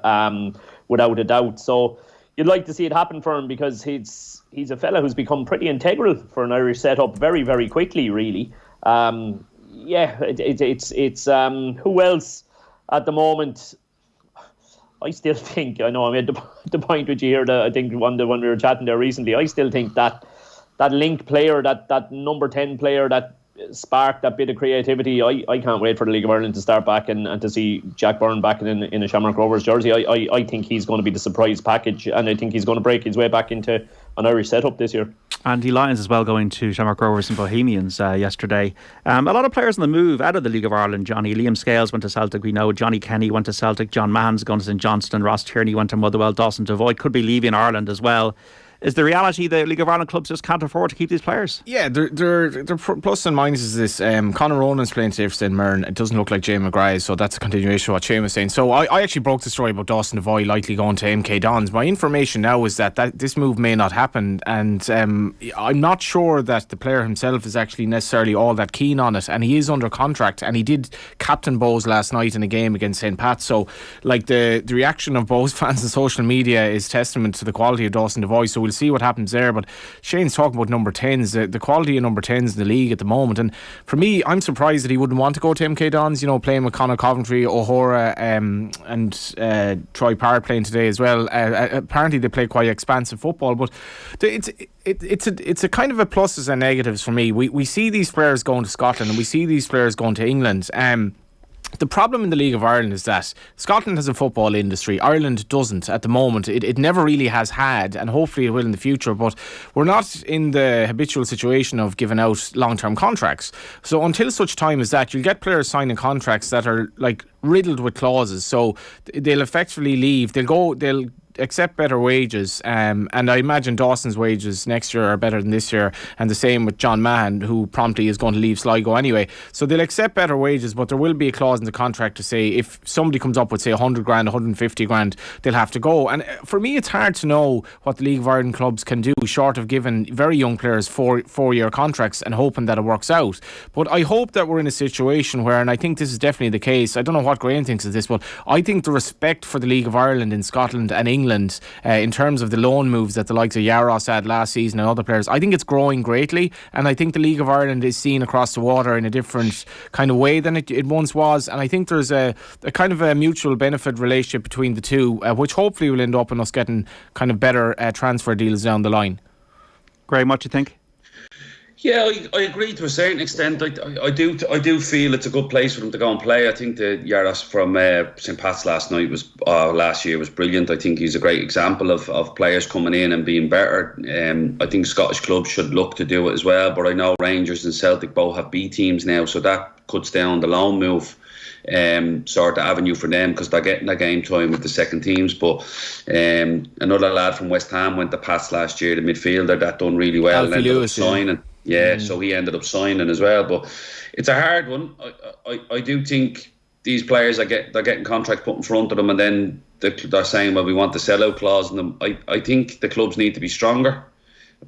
S6: without a doubt. So you'd like to see it happen for him, because he's a fella who's become pretty integral for an Irish setup very, very quickly, really. Yeah, it's who else at the moment? I still think, I know I made the point with you here, that I think when we were chatting there recently, I still think that link player, that number 10 player that sparked that bit of creativity, I can't wait for the League of Ireland to start back and to see Jack Byrne back in a Shamrock Rovers jersey. I think he's going to be the surprise package, and I think he's going to break his way back into an Irish setup this year. Andy
S3: Lyons as well, going to Shamrock Rovers and Bohemians yesterday. A lot of players on the move out of the League of Ireland. Liam Scales went to Celtic, we know. Johnny Kenny went to Celtic. John Mahon's gone to St Johnstone. Ross Tierney went to Motherwell. Dawson Devoy could be leaving Ireland as well. Is the reality the League of Ireland clubs just can't afford to keep these players? Yeah,
S4: they're plus and minuses this. Conor Ronan's playing today for St Mirren. It doesn't look like Jay McGrath, so that's a continuation of what Shane was saying. So I actually broke the story about Dawson Devoy likely going to MK Dons. My information now is that this move may not happen, and I'm not sure that the player himself is actually necessarily all that keen on it, and he is under contract, and he did captain Bohs last night in a game against St Pat's. So like the reaction of Bohs fans on social media is testament to the quality of Dawson Devoy. So we'll see what happens there. But Shane's talking about number 10s, the quality of number 10s in the league at the moment. And for me, I'm surprised that he wouldn't want to go to MK Dons, you know, playing with Conor Coventry, O'Hora, and Troy Parrott playing today as well. Apparently they play quite expansive football, but it's a kind of a pluses and negatives for me. We see these players going to Scotland and we see these players going to England. The problem in the League of Ireland is that Scotland has a football industry. Ireland doesn't at the moment. It never really has had, and hopefully it will in the future, but we're not in the habitual situation of giving out long-term contracts. So until such time as that, you'll get players signing contracts that are like riddled with clauses. So they'll effectively leave. They'll accept better wages, and I imagine Dawson's wages next year are better than this year, and the same with John Mahan, who promptly is going to leave Sligo anyway. So they'll accept better wages, but there will be a clause in the contract to say if somebody comes up with say 100 grand, 150 grand, they'll have to go. And for me, it's hard to know what the League of Ireland clubs can do short of giving very young players four-year contracts and hoping that it works out. But I hope that we're in a situation where, and I think this is definitely the case, I don't know what Graham thinks of this, but I think the respect for the League of Ireland in Scotland and England, in terms of the loan moves that the likes of Yaros had last season and other players, I think it's growing greatly, and I think the League of Ireland is seen across the water in a different kind of way than it once was, and I think there's a kind of a mutual benefit relationship between the two, which hopefully will end up in us getting kind of better transfer deals down the line.
S3: Graham, what do you think?
S5: Yeah, I agree to a certain extent. I do feel it's a good place for them to go and play. I think the Yaros from St Pat's last year was brilliant. I think he's a great example of players coming in and being better. I think Scottish clubs should look to do it as well. But I know Rangers and Celtic both have B teams now, so that cuts down the loan move sort of avenue for them, because they're getting that game time with the second teams. But another lad from West Ham went to Pats last year, the midfielder, that done really well.
S4: Alfie Lewis,
S5: ended up signing. Yeah, so he ended up signing as well. But it's a hard one. I do think these players they're getting contracts put in front of them, and then they're saying, well, we want the sellout clause in them. I think the clubs need to be stronger.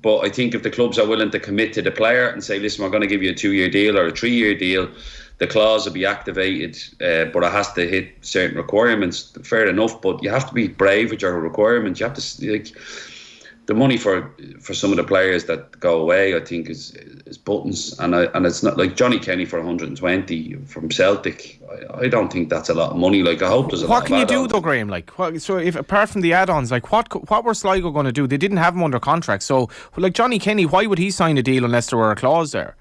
S5: But I think if the clubs are willing to commit to the player and say, listen, we're going to give you a 2-year deal or a 3-year deal, the clause will be activated, but it has to hit certain requirements. Fair enough, but you have to be brave with your requirements. You have to, the money for some of the players that go away, I think, is buttons, and it's not like Johnny Kenny for 120 from Celtic. I don't think that's a lot of money. Like, I hope there's a lot.
S4: What can you do though, Graham? Like, so if apart from the add-ons, like what were Sligo going to do? They didn't have him under contract, so like Johnny Kenny, why would he sign a deal unless there were a clause there?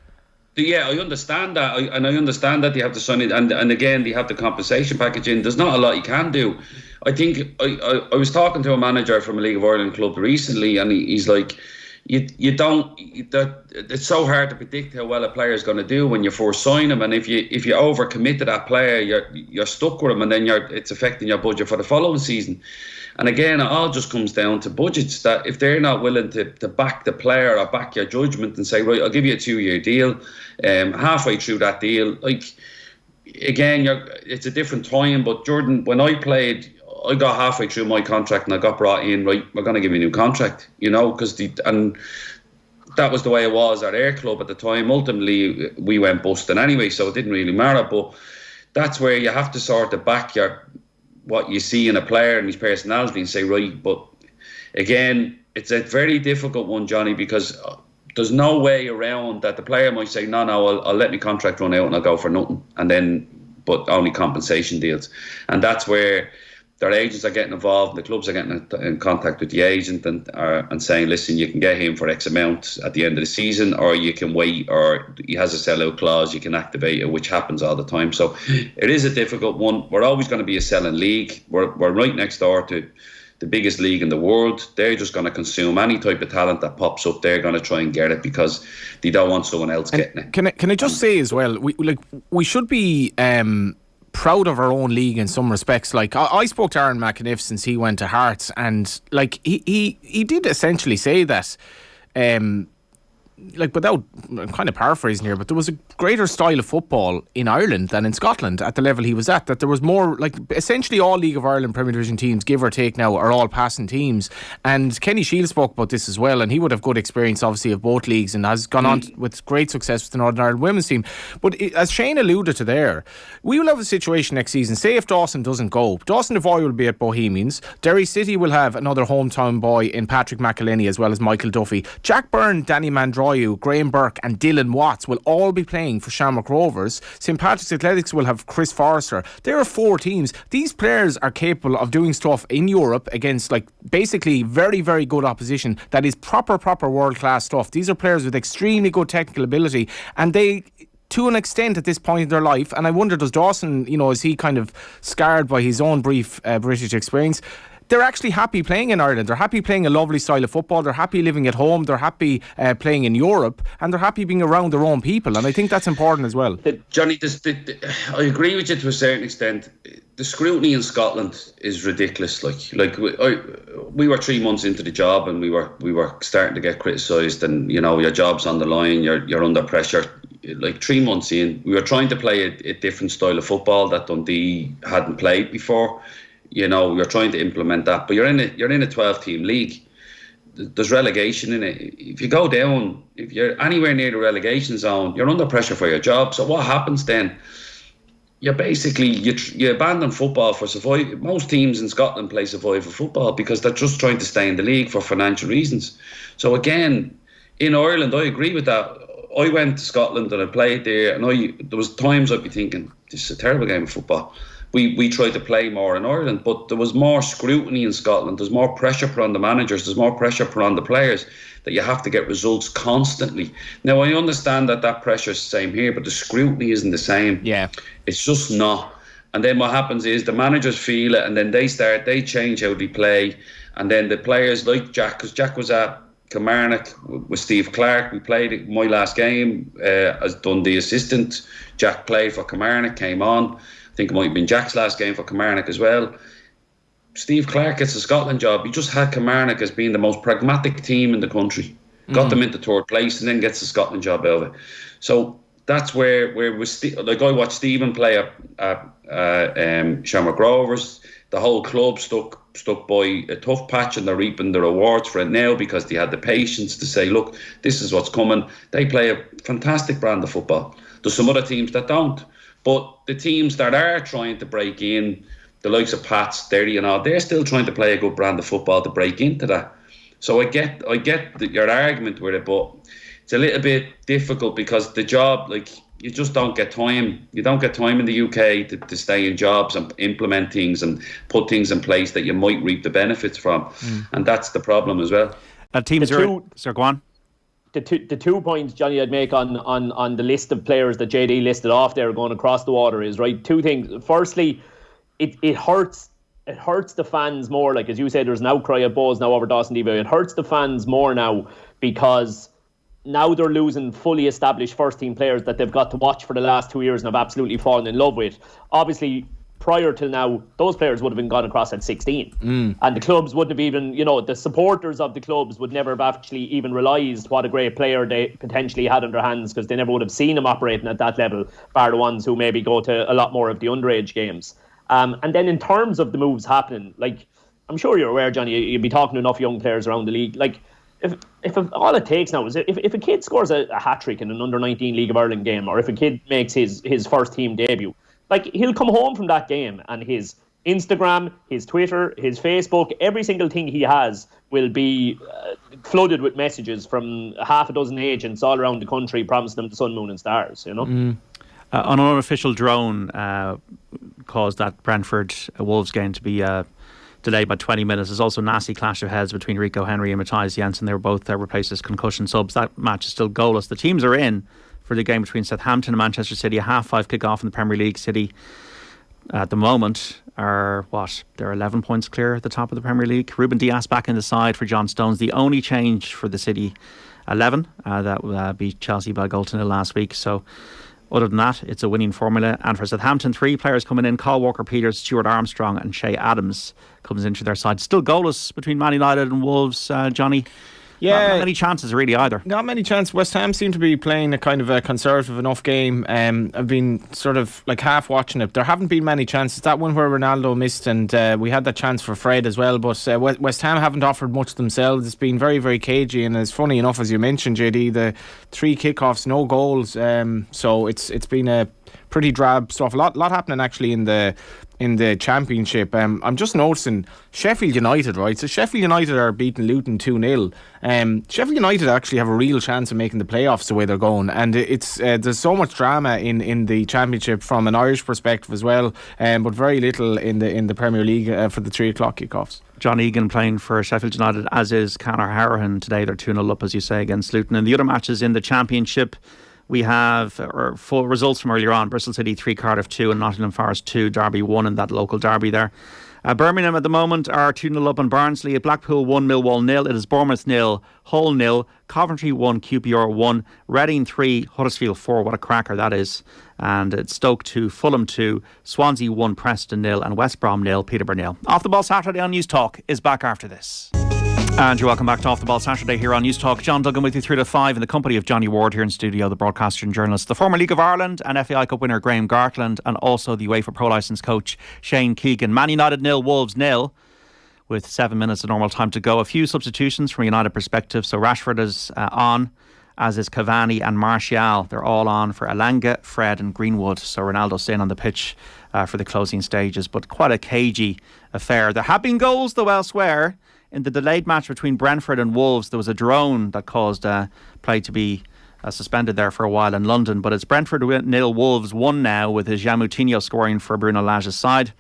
S5: Yeah, I understand that, I understand that they have to sign it, and again they have the compensation package in. There's not a lot you can do. I think I was talking to a manager from a League of Ireland club recently, and he's like, it's so hard to predict how well a player is going to do when you first sign him, and if you overcommit to that player, you're stuck with him, and then it's affecting your budget for the following season. And again, it all just comes down to budgets, that if they're not willing to back the player or back your judgment and say, right, I'll give you a 2-year deal, halfway through that deal, like, again, it's a different time. But Jordan, when I played, I got halfway through my contract and I got brought in, right, we're going to give you a new contract, because and that was the way it was at our club at the time. Ultimately, we went busting anyway, so it didn't really matter. But that's where you have to sort of back what you see in a player and his personality and say, right, but again, it's a very difficult one, Johnny, because there's no way around that. The player might say, no, I'll let my contract run out and I'll go for nothing, and then, but only compensation deals. And that's where their agents are getting involved, the clubs are getting in contact with the agent and saying, listen, you can get him for X amount at the end of the season, or you can wait, or he has a sellout clause, you can activate it, which happens all the time. So it is a difficult one. We're always going to be a selling league. We're right next door to the biggest league in the world. They're just going to consume any type of talent that pops up. They're going to try and get it because they don't want someone else getting it.
S4: Can I just say as well, we should be proud of our own league in some respects. Like, I spoke to Aaron McAniff since he went to Hearts, and like he did essentially say that like, without, I'm kind of paraphrasing here, but there was a greater style of football in Ireland than in Scotland at the level he was at. That there was more, like, essentially all League of Ireland Premier Division teams, give or take now, are all passing teams. And Kenny Shields spoke about this as well, and he would have good experience, obviously, of both leagues and has gone on with great success with the Northern Ireland women's team. But as Shane alluded to there, we will have a situation next season. Say if Dawson doesn't go, Dawson Devoy will be at Bohemians. Derry City will have another hometown boy in Patrick McElhinney, as well as Michael Duffy. Jack Byrne, Danny Mandroyu, Graham Burke and Dylan Watts will all be playing for Shamrock Rovers. St Patrick's Athletics will have Chris Forrester. There are 4 teams. These players are capable of doing stuff in Europe against, like, basically very, very good opposition that is proper world class stuff. These are players with extremely good technical ability, and they, to an extent at this point in their life, and I wonder, does Dawson, is he kind of scarred by his own brief British experience? They're actually happy playing in Ireland. They're happy playing a lovely style of football. They're happy living at home. They're happy playing in Europe, and they're happy being around their own people. And I think that's important as well.
S5: Johnny, I agree with you to a certain extent. The scrutiny in Scotland is ridiculous. We were 3 months into the job, and we were starting to get criticised, and your job's on the line. You're under pressure. Like 3 months in, we were trying to play a different style of football that Dundee hadn't played before. You're trying to implement that, but you're in a 12-team league. There's relegation in it. If you go down, if you're anywhere near the relegation zone, you're under pressure for your job. So what happens then? You're basically you abandon football for survival. Most teams in Scotland play survival football because they're just trying to stay in the league for financial reasons. So again, in Ireland, I agree with that. I went to Scotland and I played there, and there was times I'd be thinking, this is a terrible game of football. We tried to play more in Ireland, but there was more scrutiny in Scotland. There's more pressure put on the managers. There's more pressure put on the players that you have to get results constantly. Now, I understand that pressure is the same here, but the scrutiny isn't the same.
S4: Yeah.
S5: It's just not. And then what happens is the managers feel it, and then they change how they play. And then the players like Jack, because Jack was at Kilmarnock with Steve Clark. We played my last game as Dundee assistant. Jack played for Kilmarnock, came on. I think it might have been Jack's last game for Kilmarnock as well. Steve Clark gets a Scotland job. He just had Kilmarnock as being the most pragmatic team in the country. Got them into 3rd place and then gets the Scotland job out of it. So that's where I watched Stephen play at Shamrock Rovers. The whole club stuck by a tough patch, and they're reaping the rewards for it now because they had the patience to say, look, this is what's coming. They play a fantastic brand of football. There's some other teams that don't. But the teams that are trying to break in, the likes of Pats, Derry and all, they're still trying to play a good brand of football to break into that. So I get your argument with it, but it's a little bit difficult because the job, you just don't get time. You don't get time in the UK to stay in jobs and implement things and put things in place that you might reap the benefits from. And that's the problem as well.
S3: Teams are... Sir, go on.
S6: The 2 points, Johnny, I'd make on the list of players that JD listed off there going across the water is, right, 2 things. Firstly, it hurts the fans more. Like, as you said, there's an outcry at Bowes now over Dawson Devoy. It hurts the fans more now because now they're losing fully established first-team players that they've got to watch for the last 2 years and have absolutely fallen in love with. Obviously, prior to now, those players would have been gone across at 16. And the clubs wouldn't have even, the supporters of the clubs would never have actually even realised what a great player they potentially had in their hands because they never would have seen him operating at that level, bar the ones who maybe go to a lot more of the underage games. And then in terms of the moves happening, like, I'm sure you're aware, Johnny, you'd be talking to enough young players around the league. Like, if all it takes now is if a kid scores a hat-trick in an under-19 League of Ireland game, or if a kid makes his first-team debut, like, he'll come home from that game and his Instagram, his Twitter, his Facebook, every single thing he has will be flooded with messages from half a dozen agents all around the country promising them the sun, moon and stars, An
S3: unofficial drone caused that Brentford Wolves game to be delayed by 20 minutes. There's also a nasty clash of heads between Rico Henry and Matthias Jensen. They were both replaced as concussion subs. That match is still goalless. The teams are in for the game between Southampton and Manchester City, a 5:30 kick-off in the Premier League. City at the moment are they're 11 points clear at the top of the Premier League. Ruben Dias back in the side for John Stones. The only change for the City 11 that beat Chelsea by goal to nil last week. So other than that, it's a winning formula. And for Southampton, 3 players coming in: Kyle Walker-Peters, Stuart Armstrong and Shay Adams comes into their side. Still goalless between Man United and Wolves, Johnny. Not many chances really either.
S4: Not many chances. West Ham seem to be playing a kind of a conservative enough game. I've been sort of like half watching it. There haven't been many chances. That one where Ronaldo missed, and we had that chance for Fred as well. But West Ham haven't offered much themselves. It's been very, very cagey, and it's funny enough, as you mentioned, JD, the 3 kickoffs, no goals. So it's been a pretty drab stuff. A lot happening actually in the Championship. I'm just noticing Sheffield United, right? So Sheffield United are beating Luton 2-0. Sheffield United actually have a real chance of making the playoffs the way they're going, and it's there's so much drama in the Championship from an Irish perspective as well, but very little in the Premier League for the 3 o'clock kickoffs.
S3: John Egan playing for Sheffield United, as is Conor Harahan today. They're 2-0 up, as you say, against Luton. And the other matches in the Championship, we have full results from earlier on. Bristol City 3, Cardiff 2 and Nottingham Forest 2, Derby 1 in that local derby there. Birmingham at the moment are 2-0 up on Barnsley. At Blackpool 1, Millwall 0. It is Bournemouth 0, Hull 0, Coventry 1, QPR 1, Reading 3, Huddersfield 4. What a cracker that is. And it's Stoke 2, Fulham 2, Swansea 1, Preston 0 and West Brom 0, Peterborough 0. Off the Ball Saturday on News Talk is back after this. And you're welcome back to Off the Ball Saturday here on News Talk. John Duggan with you through to 5 in the company of Johnny Ward here in studio, the broadcaster and journalist. The former League of Ireland and FAI Cup winner Graham Gartland, and also the UEFA Pro Licence coach Shane Keegan. Man United 0, Wolves 0, with 7 minutes of normal time to go. A few substitutions from a United perspective. So Rashford is on, as is Cavani and Martial. They're all on for Elanga, Fred and Greenwood. So Ronaldo staying on the pitch for the closing stages. But quite a cagey affair. There have been goals though elsewhere. In the delayed match between Brentford and Wolves, there was a drone that caused play to be suspended there for a while in London. But it's Brentford 0, Wolves 1 now, with his Moutinho scoring for Bruno Lage's side.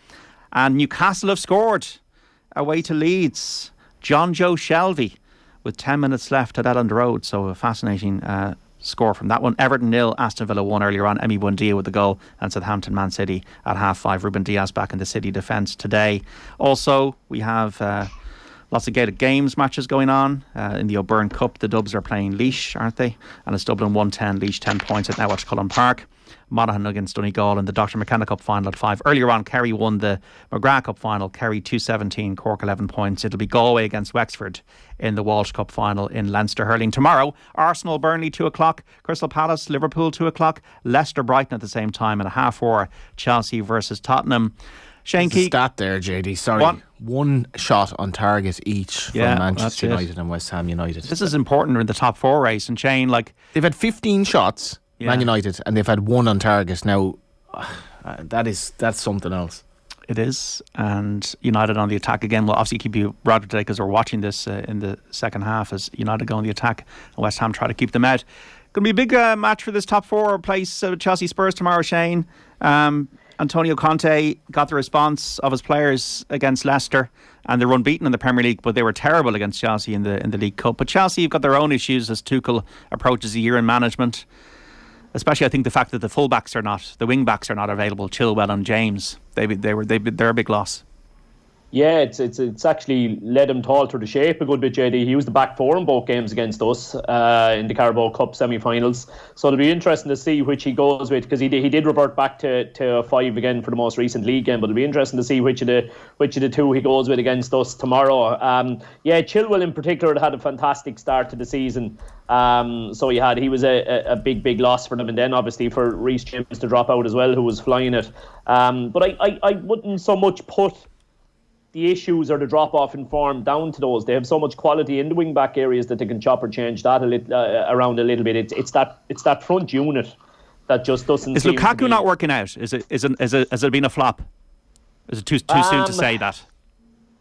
S3: And Newcastle have scored away to Leeds. John Joe Shelvey with 10 minutes left at Elland Road. So a fascinating score from that one. Everton 0, Aston Villa 1 earlier on. Emi Buendia with the goal, and Southampton Man City at half-5. Ruben Diaz back in the City defence today. Also, we have lots of gated games matches going on in the O'Byrne Cup. The Dubs are playing Laois, aren't they? And it's Dublin 1-10, Laois 10 points at Netwatch Cullen Park. Monaghan against Donegal in the Dr McKenna Cup final at 5. Earlier on, Kerry won the McGrath Cup final. Kerry 2-17, Cork 11 points. It'll be Galway against Wexford in the Walsh Cup final in Leinster hurling. Tomorrow, Arsenal Burnley 2 o'clock, Crystal Palace Liverpool 2 o'clock, Leicester Brighton at the same time, and at 4:30 Chelsea versus Tottenham. Shane Keegan.
S4: Stat there, JD. Sorry.
S3: What?
S4: 1 shot on target each from Manchester United and West Ham United.
S3: This is important in the top 4 race. And Shane,
S4: they've had 15 shots, Man United, and they've had 1 on target. Now, that's something else.
S3: It is. And United on the attack again. We'll obviously keep you abroad today because we're watching this in the second half as United go on the attack and West Ham try to keep them out. Going to be a big match for this top 4 place. Chelsea Spurs tomorrow, Shane. Antonio Conte got the response of his players against Leicester, and they were unbeaten in the Premier League, but they were terrible against Chelsea in the League Cup. But Chelsea have got their own issues as Tuchel approaches a year in management. Especially, I think the fact that the the wing backs are not available. Chilwell and James, they're a big loss.
S6: Yeah, it's actually led him to alter the shape a good bit, JD. He was the back 4 in both games against us in the Carabao Cup semi-finals. So it'll be interesting to see which he goes with, because he did revert back to 5 again for the most recent league game. But it'll be interesting to see which of the 2 he goes with against us tomorrow. Chilwell in particular had a fantastic start to the season. So he was a big loss for them, and then obviously for Reece James to drop out as well, who was flying it. But I wouldn't so much put the issues or the drop-off in form down to those. They have so much quality in the wing-back areas that they can chop or change that around a little bit. It's that front unit that just doesn't.
S3: Is Lukaku not working out? Has it been a flop? Is it too soon to say that?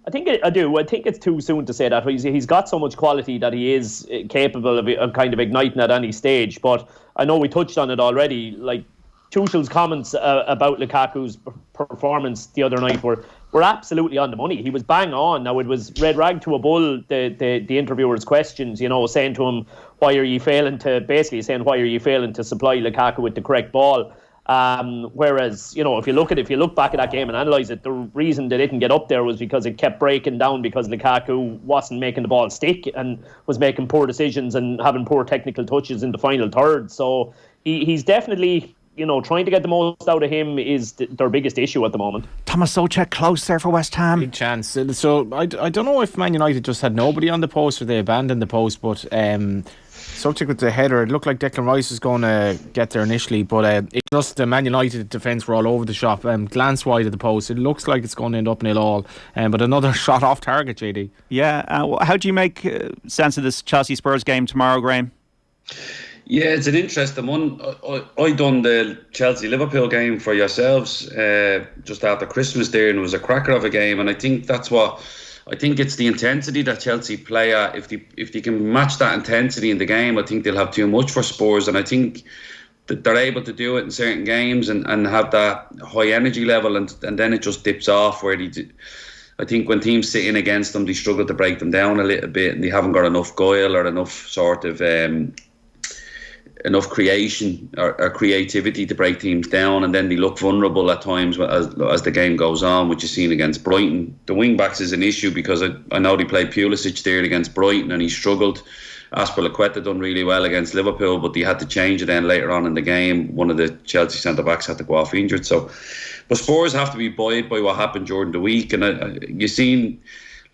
S6: I think I do. I think it's too soon to say that. He's got so much quality that he is capable of kind of igniting at any stage. But I know we touched on it already. Like Tuchel's comments about Lukaku's performance the other night were absolutely on the money. He was bang on. Now, it was red rag to a bull, the interviewer's questions, saying to him, why are you failing to supply Lukaku with the correct ball? Whereas, if you look back at that game and analyse it, the reason they didn't get up there was because it kept breaking down because Lukaku wasn't making the ball stick and was making poor decisions and having poor technical touches in the final third. So he's definitely trying to get the most out of him is their biggest issue at the moment.
S3: Thomas Soucek close there for West Ham.
S4: Big chance. So I don't know if Man United just had nobody on the post or they abandoned the post, but Soucek with the header, it looked like Declan Rice was going to get there initially, but it just the Man United defence were all over the shop. Glance wide of the post, it looks like it's going to end up 0-0, but another shot off target, JD.
S3: Yeah, how do you make sense of this Chelsea Spurs game tomorrow, Graham?
S5: Yeah, it's an interesting one. I done the Chelsea-Liverpool game for yourselves just after Christmas there, and it was a cracker of a game, and I think it's the intensity that Chelsea play at. If they can match that intensity in the game, I think they'll have too much for Spurs, and I think that they're able to do it in certain games and have that high energy level, and then it just dips off where I think when teams sit in against them, they struggle to break them down a little bit, and they haven't got enough guile or enough sort of enough creation or creativity to break teams down, and then they look vulnerable at times as the game goes on, which is seen against Brighton. The wing backs is an issue because I know they played Pulisic there against Brighton and he struggled. Azpilicueta done really well against Liverpool, but they had to change it then later on in the game. One of the Chelsea centre backs had to go off injured. But Spurs have to be buoyed by what happened during the week, and you've seen.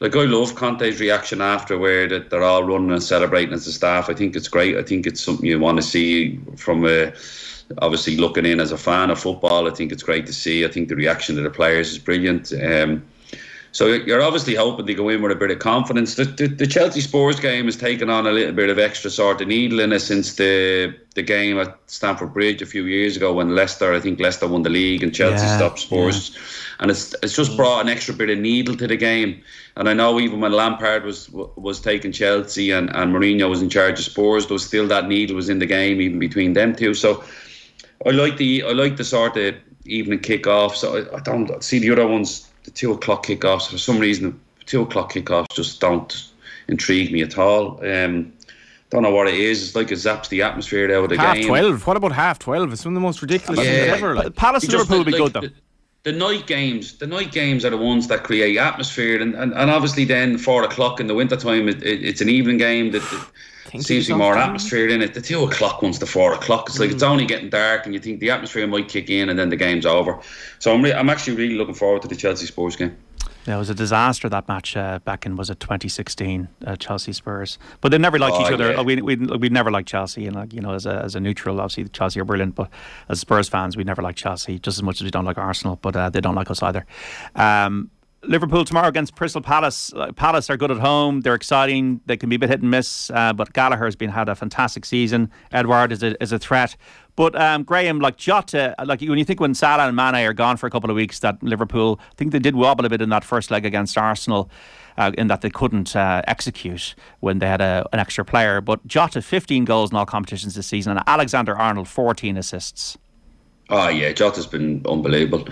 S5: Like, I love Conte's reaction after, where that they're all running and celebrating as a staff. I think it's great. I think it's something you want to see from obviously looking in as a fan of football. I think it's great to see. I think the reaction to the players is brilliant. So you're obviously hoping they go in with a bit of confidence. The Chelsea Spurs game has taken on a little bit of extra sort of needle in it since the game at Stamford Bridge a few years ago when Leicester won the league and Chelsea stopped Spurs. Yeah. And it's just brought an extra bit of needle to the game. And I know even when Lampard was taking Chelsea and Mourinho was in charge of Spurs, there was still that needle was in the game even between them two. So I like the sort of evening kick-off. So I don't see the other ones. The 2 o'clock kickoffs, for some reason, the 2 o'clock kickoffs just don't intrigue me at all. Don't know what it is. It's like it zaps the atmosphere out of the game.
S4: 12. What about 12:30? It's one of the most ridiculous things ever.
S3: Like. Palace Liverpool will be good though.
S5: The night games are the ones that create atmosphere, and obviously then 4 o'clock in the winter time, it's an evening game that seems to be more atmosphere in it. The 2 o'clock one's the 4 o'clock. It's like it's only getting dark, and you think the atmosphere might kick in, and then the game's over. So I'm actually really looking forward to the Chelsea Spurs game.
S3: Yeah, it was a disaster, that match back in, was it 2016, Chelsea Spurs. But they never liked each other. Yeah. We never liked Chelsea, and as a neutral, obviously Chelsea are brilliant, but as Spurs fans, we never liked Chelsea just as much as we don't like Arsenal. But they don't like us either. Liverpool tomorrow against Crystal Palace. Palace are good at home. They're exciting. They can be a bit hit and miss. But Gallagher has had a fantastic season. Edouard is a threat. But Graham, like Jota, like when you think when Salah and Mane are gone for a couple of weeks, that Liverpool, I think they did wobble a bit in that first leg against Arsenal, in that they couldn't execute when they had an extra player. But Jota, 15 goals in all competitions this season, and Alexander-Arnold, 14 assists.
S5: Oh yeah, Jota's been unbelievable.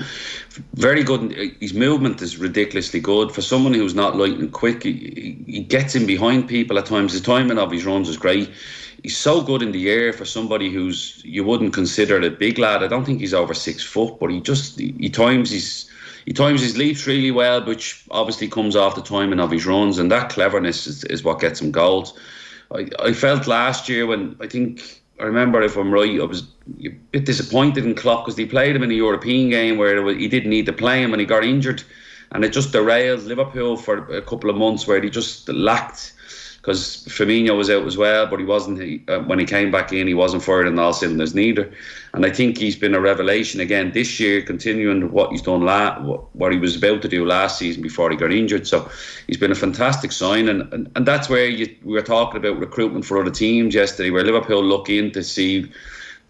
S5: Very good. His movement is ridiculously good. For someone who's not light and quick, he gets in behind people at times. The timing of his runs is great. He's so good in the air for somebody who's you wouldn't consider a big lad. I don't think he's over 6 foot, but he times his leaps really well, which obviously comes off the timing of his runs, and that cleverness is what gets him goals. I felt last year I remember, if I'm right, I was a bit disappointed in Klopp because he played him in a European game where he didn't need to play him and he got injured, and it just derailed Liverpool for a couple of months where he just lacked, because Firmino was out as well, but he wasn't. When he came back in, he wasn't firing on all cylinders neither. And I think he's been a revelation again this year, continuing what he's done what he was about to do last season before he got injured. So he's been a fantastic sign, and that's where we were talking about recruitment for other teams yesterday, where Liverpool look in to see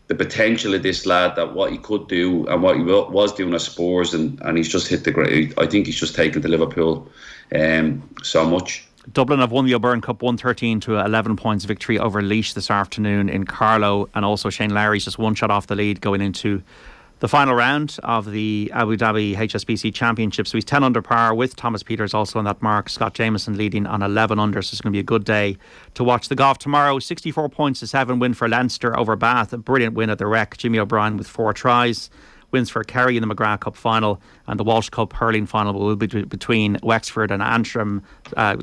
S5: the potential of this lad, that what he could do and what he was doing at Spurs, and he's just hit the great. I think he's just taken to Liverpool so much.
S3: Dublin have won the O'Byrne Cup 113 to 11 points victory over Laois this afternoon in Carlow, and also Shane Lowry's just one shot off the lead going into the final round of the Abu Dhabi HSBC Championship. So he's 10 under par with Thomas Peters also on that mark. Scott Jameson leading on 11 under, so it's going to be a good day to watch the golf tomorrow. 64 points to 7 win for Leinster over Bath, a brilliant win at the Rec. Jimmy O'Brien with 4 tries. wins for Kerry in the McGrath Cup final, and the Walsh Cup hurling final will be between Wexford and Antrim,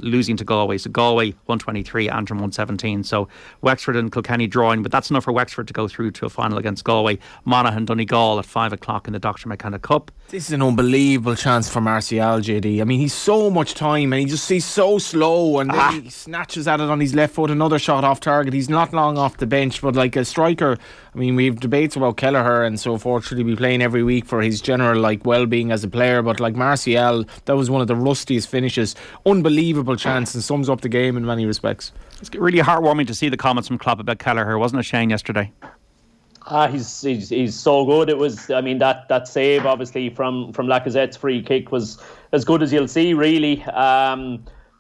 S3: losing to Galway. So Galway 123, Antrim 117. So Wexford and Kilkenny drawing, but that's enough for Wexford to go through to a final against Galway. Monaghan, Donegal at 5 o'clock in the Dr. McKenna Cup.
S4: This is an unbelievable chance for Martial, JD. I mean, he's so much time and he's so slow, and then he snatches at it on his left foot, another shot off target. He's not long off the bench, but like a striker, I mean, we have debates about Kelleher and so forth, should he be playing every week for his general well-being as a player, but like Martial, that was one of the rustiest finishes. Unbelievable chance, and sums up the game in many respects.
S3: It's really heartwarming to see the comments from Klopp about Kelleher, wasn't it, Shane, yesterday?
S6: He's so good. It was, I mean, that save obviously from Lacazette's free kick was as good as you'll see, really.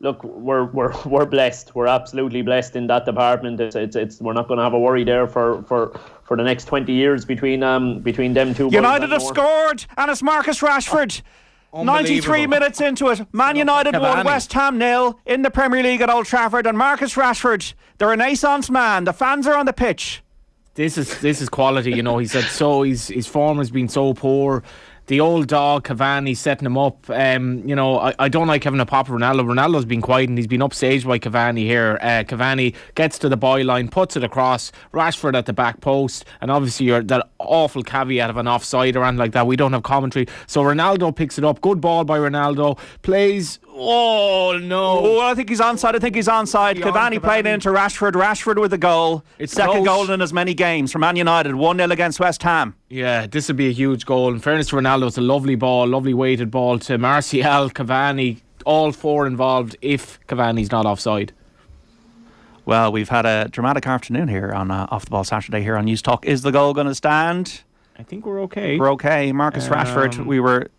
S6: Look, we're blessed. We're absolutely blessed in that department. It's we're not going to have a worry there for the next 20 years between them two.
S3: United have scored, and it's Marcus Rashford. 93 minutes into it, Man United won, West Ham 0 in the Premier League at Old Trafford, and Marcus Rashford, the Renaissance man. The fans are on the pitch.
S4: This is quality, you know. He said so. His form has been so poor. The old dog Cavani setting him up. You know, I don't like having a pop of Ronaldo. Ronaldo's been quiet and he's been upstaged by Cavani here. Cavani gets to the byline, puts it across. Rashford at the back post, and obviously that awful caveat of an offside or anything like that. We don't have commentary, so Ronaldo picks it up. Good ball by Ronaldo. Plays. Oh no!
S3: Oh, I think he's onside. Cavani played into Rashford. Rashford with a goal.
S4: It's
S3: second
S4: close.
S3: goal in as many games for Man United. 1-0 against West Ham.
S4: Yeah, this would be a huge goal. In fairness to Ronaldo, it's a lovely ball, lovely weighted ball to Martial, Cavani, all four involved if Cavani's not offside.
S3: Well, we've had a dramatic afternoon here on Off the Ball Saturday here on News Talk. Is the goal going to stand?
S4: I think we're okay.
S3: We're okay. Marcus Rashford, we were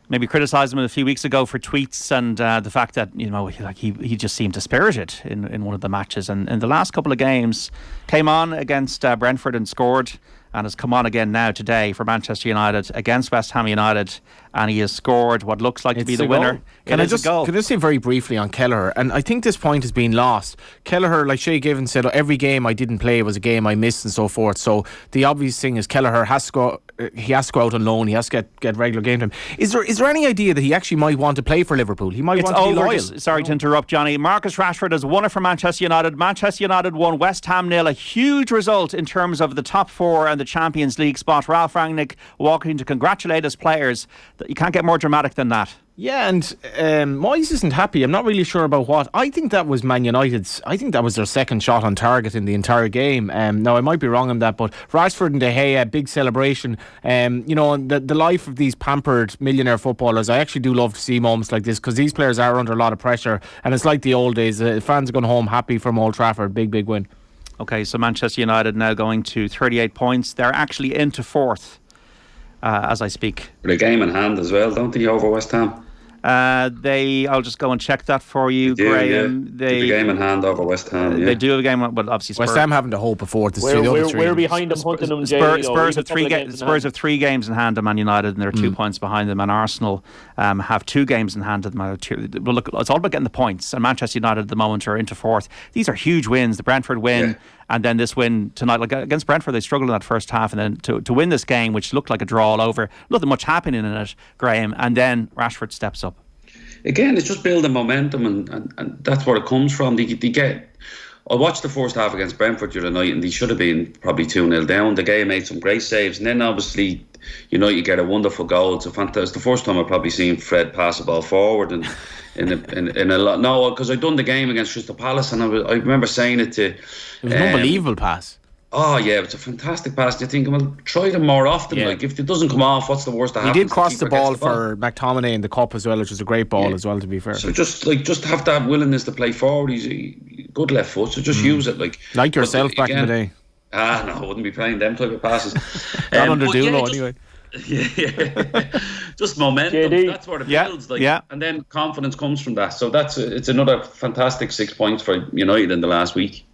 S3: maybe criticised him a few weeks ago for tweets and the fact that, you know, he just seemed dispirited in one of the matches, and in the last couple of games came on against Brentford and scored, and has come on again now today for Manchester United against West Ham United, and he has scored what looks like to be the winner.
S4: Can I just say very briefly on Kelleher, and I think this point has been lost. Kelleher, like Shay Given said, every game I didn't play was a game I missed and so forth. So the obvious thing is Kelleher has to go. He has to go out on loan. He has to get regular game time. Is there any idea that he actually might want to play for Liverpool? He might want to be loyal.
S3: Sorry to interrupt, Johnny. Marcus Rashford has won it for Manchester United. Manchester United won, West Ham 0. A huge result in terms of the top four and the Champions League spot. Ralph Rangnick walking to congratulate his players. You can't get more dramatic than that.
S4: Yeah, and Moyes isn't happy. I'm not really sure about what. I think that was Man United's. I think that was their second shot on target in the entire game. Now, I might be wrong on that, but Rashford and De Gea, big celebration. You know, the life of these pampered millionaire footballers, I actually do love to see moments like this, because these players are under a lot of pressure, and it's like the old days. Fans are going home happy from Old Trafford. Big win. Okay,
S3: so Manchester United now going to 38 points. They're actually into fourth as I speak.
S5: With a game in hand as well, don't they, over West Ham?
S3: I'll just go and check that for you, Graham.
S5: Yeah. The game in hand over West Ham.
S3: They do have a game, but obviously Spurs.
S4: West Ham having to hope before the
S6: we're behind them, hunting them.
S3: Spurs have 3 games in hand to Man United, and they're 2 points behind them. And Arsenal have 2 games in hand to them. Well, look, it's all about getting the points. And Manchester United at the moment are into fourth. These are huge wins. The Brentford win. And then this win tonight, like against Brentford, they struggled in that first half, and then to win this game, which looked like a draw all over, nothing much happening in it, Graham, and then Rashford steps up.
S5: Again, it's just building momentum, and that's where it comes from. I watched the first half against Brentford the other night, and they should have been probably 2-0 down. The guy made some great saves, and then obviously, you know, you get a wonderful goal. It's the first time I've probably seen Fred pass a ball forward, and in a lot. No, because I'd done the game against Crystal Palace, and I remember saying it to.
S4: It was an unbelievable pass.
S5: Oh yeah, it's a fantastic pass. You're thinking, well, try them more often. Yeah. Like, if it doesn't come off, what's the worst that happens?
S4: He did cross the ball for McTominay in the cup as well, which was a great ball as well, to be fair.
S5: So just have that willingness to play forward. He's a good left foot, so just use it. Like
S4: yourself back in the day.
S5: No, I wouldn't be playing them type of passes.
S4: Not under Dulo anyway.
S5: Yeah. Just momentum. JD. That's what it builds. And then confidence comes from that. So it's another fantastic 6 points for United in the last week.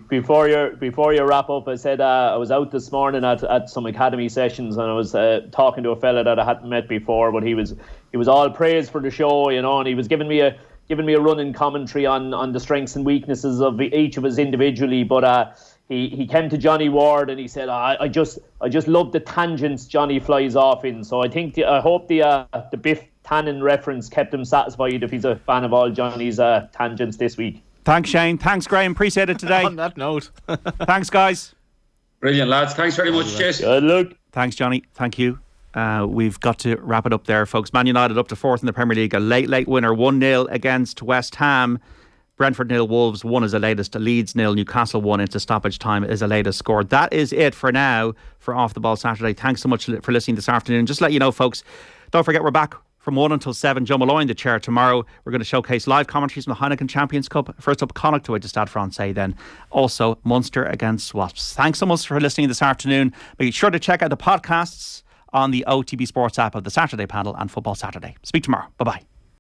S6: Before you wrap up, I said I was out this morning at some academy sessions, and I was talking to a fella that I hadn't met before, but he was all praise for the show, you know, and he was giving me a running commentary on the strengths and weaknesses of each of us individually. But he came to Johnny Ward and he said, I just love the tangents Johnny flies off in. So I hope the Biff Tannen reference kept him satisfied if he's a fan of all Johnny's tangents this week.
S3: Thanks, Shane. Thanks, Graham. Appreciate it today.
S4: On that note.
S3: Thanks, guys.
S5: Brilliant, lads. Thanks very much. Cheers.
S6: Good luck.
S3: Thanks, Johnny. Thank you. We've got to wrap it up there, folks. Man United up to 4th in the Premier League. A late winner, 1-0 against West Ham. Brentford 0, Wolves 1 is the latest. Leeds 0, Newcastle 1 into stoppage time is the latest score. That is it for now for Off the Ball Saturday. Thanks so much for listening this afternoon. Just to let you know, folks, don't forget we're back from 1 until 7. Joe Malloy in the chair tomorrow. We're going to showcase live commentaries from the Heineken Champions Cup. First up, Connacht to Stade Francais, then also Munster against Wasps. Thanks so much for listening this afternoon. Be sure to check out the podcasts on the OTB Sports app of the Saturday Panel and Football Saturday. Speak tomorrow. Bye-bye.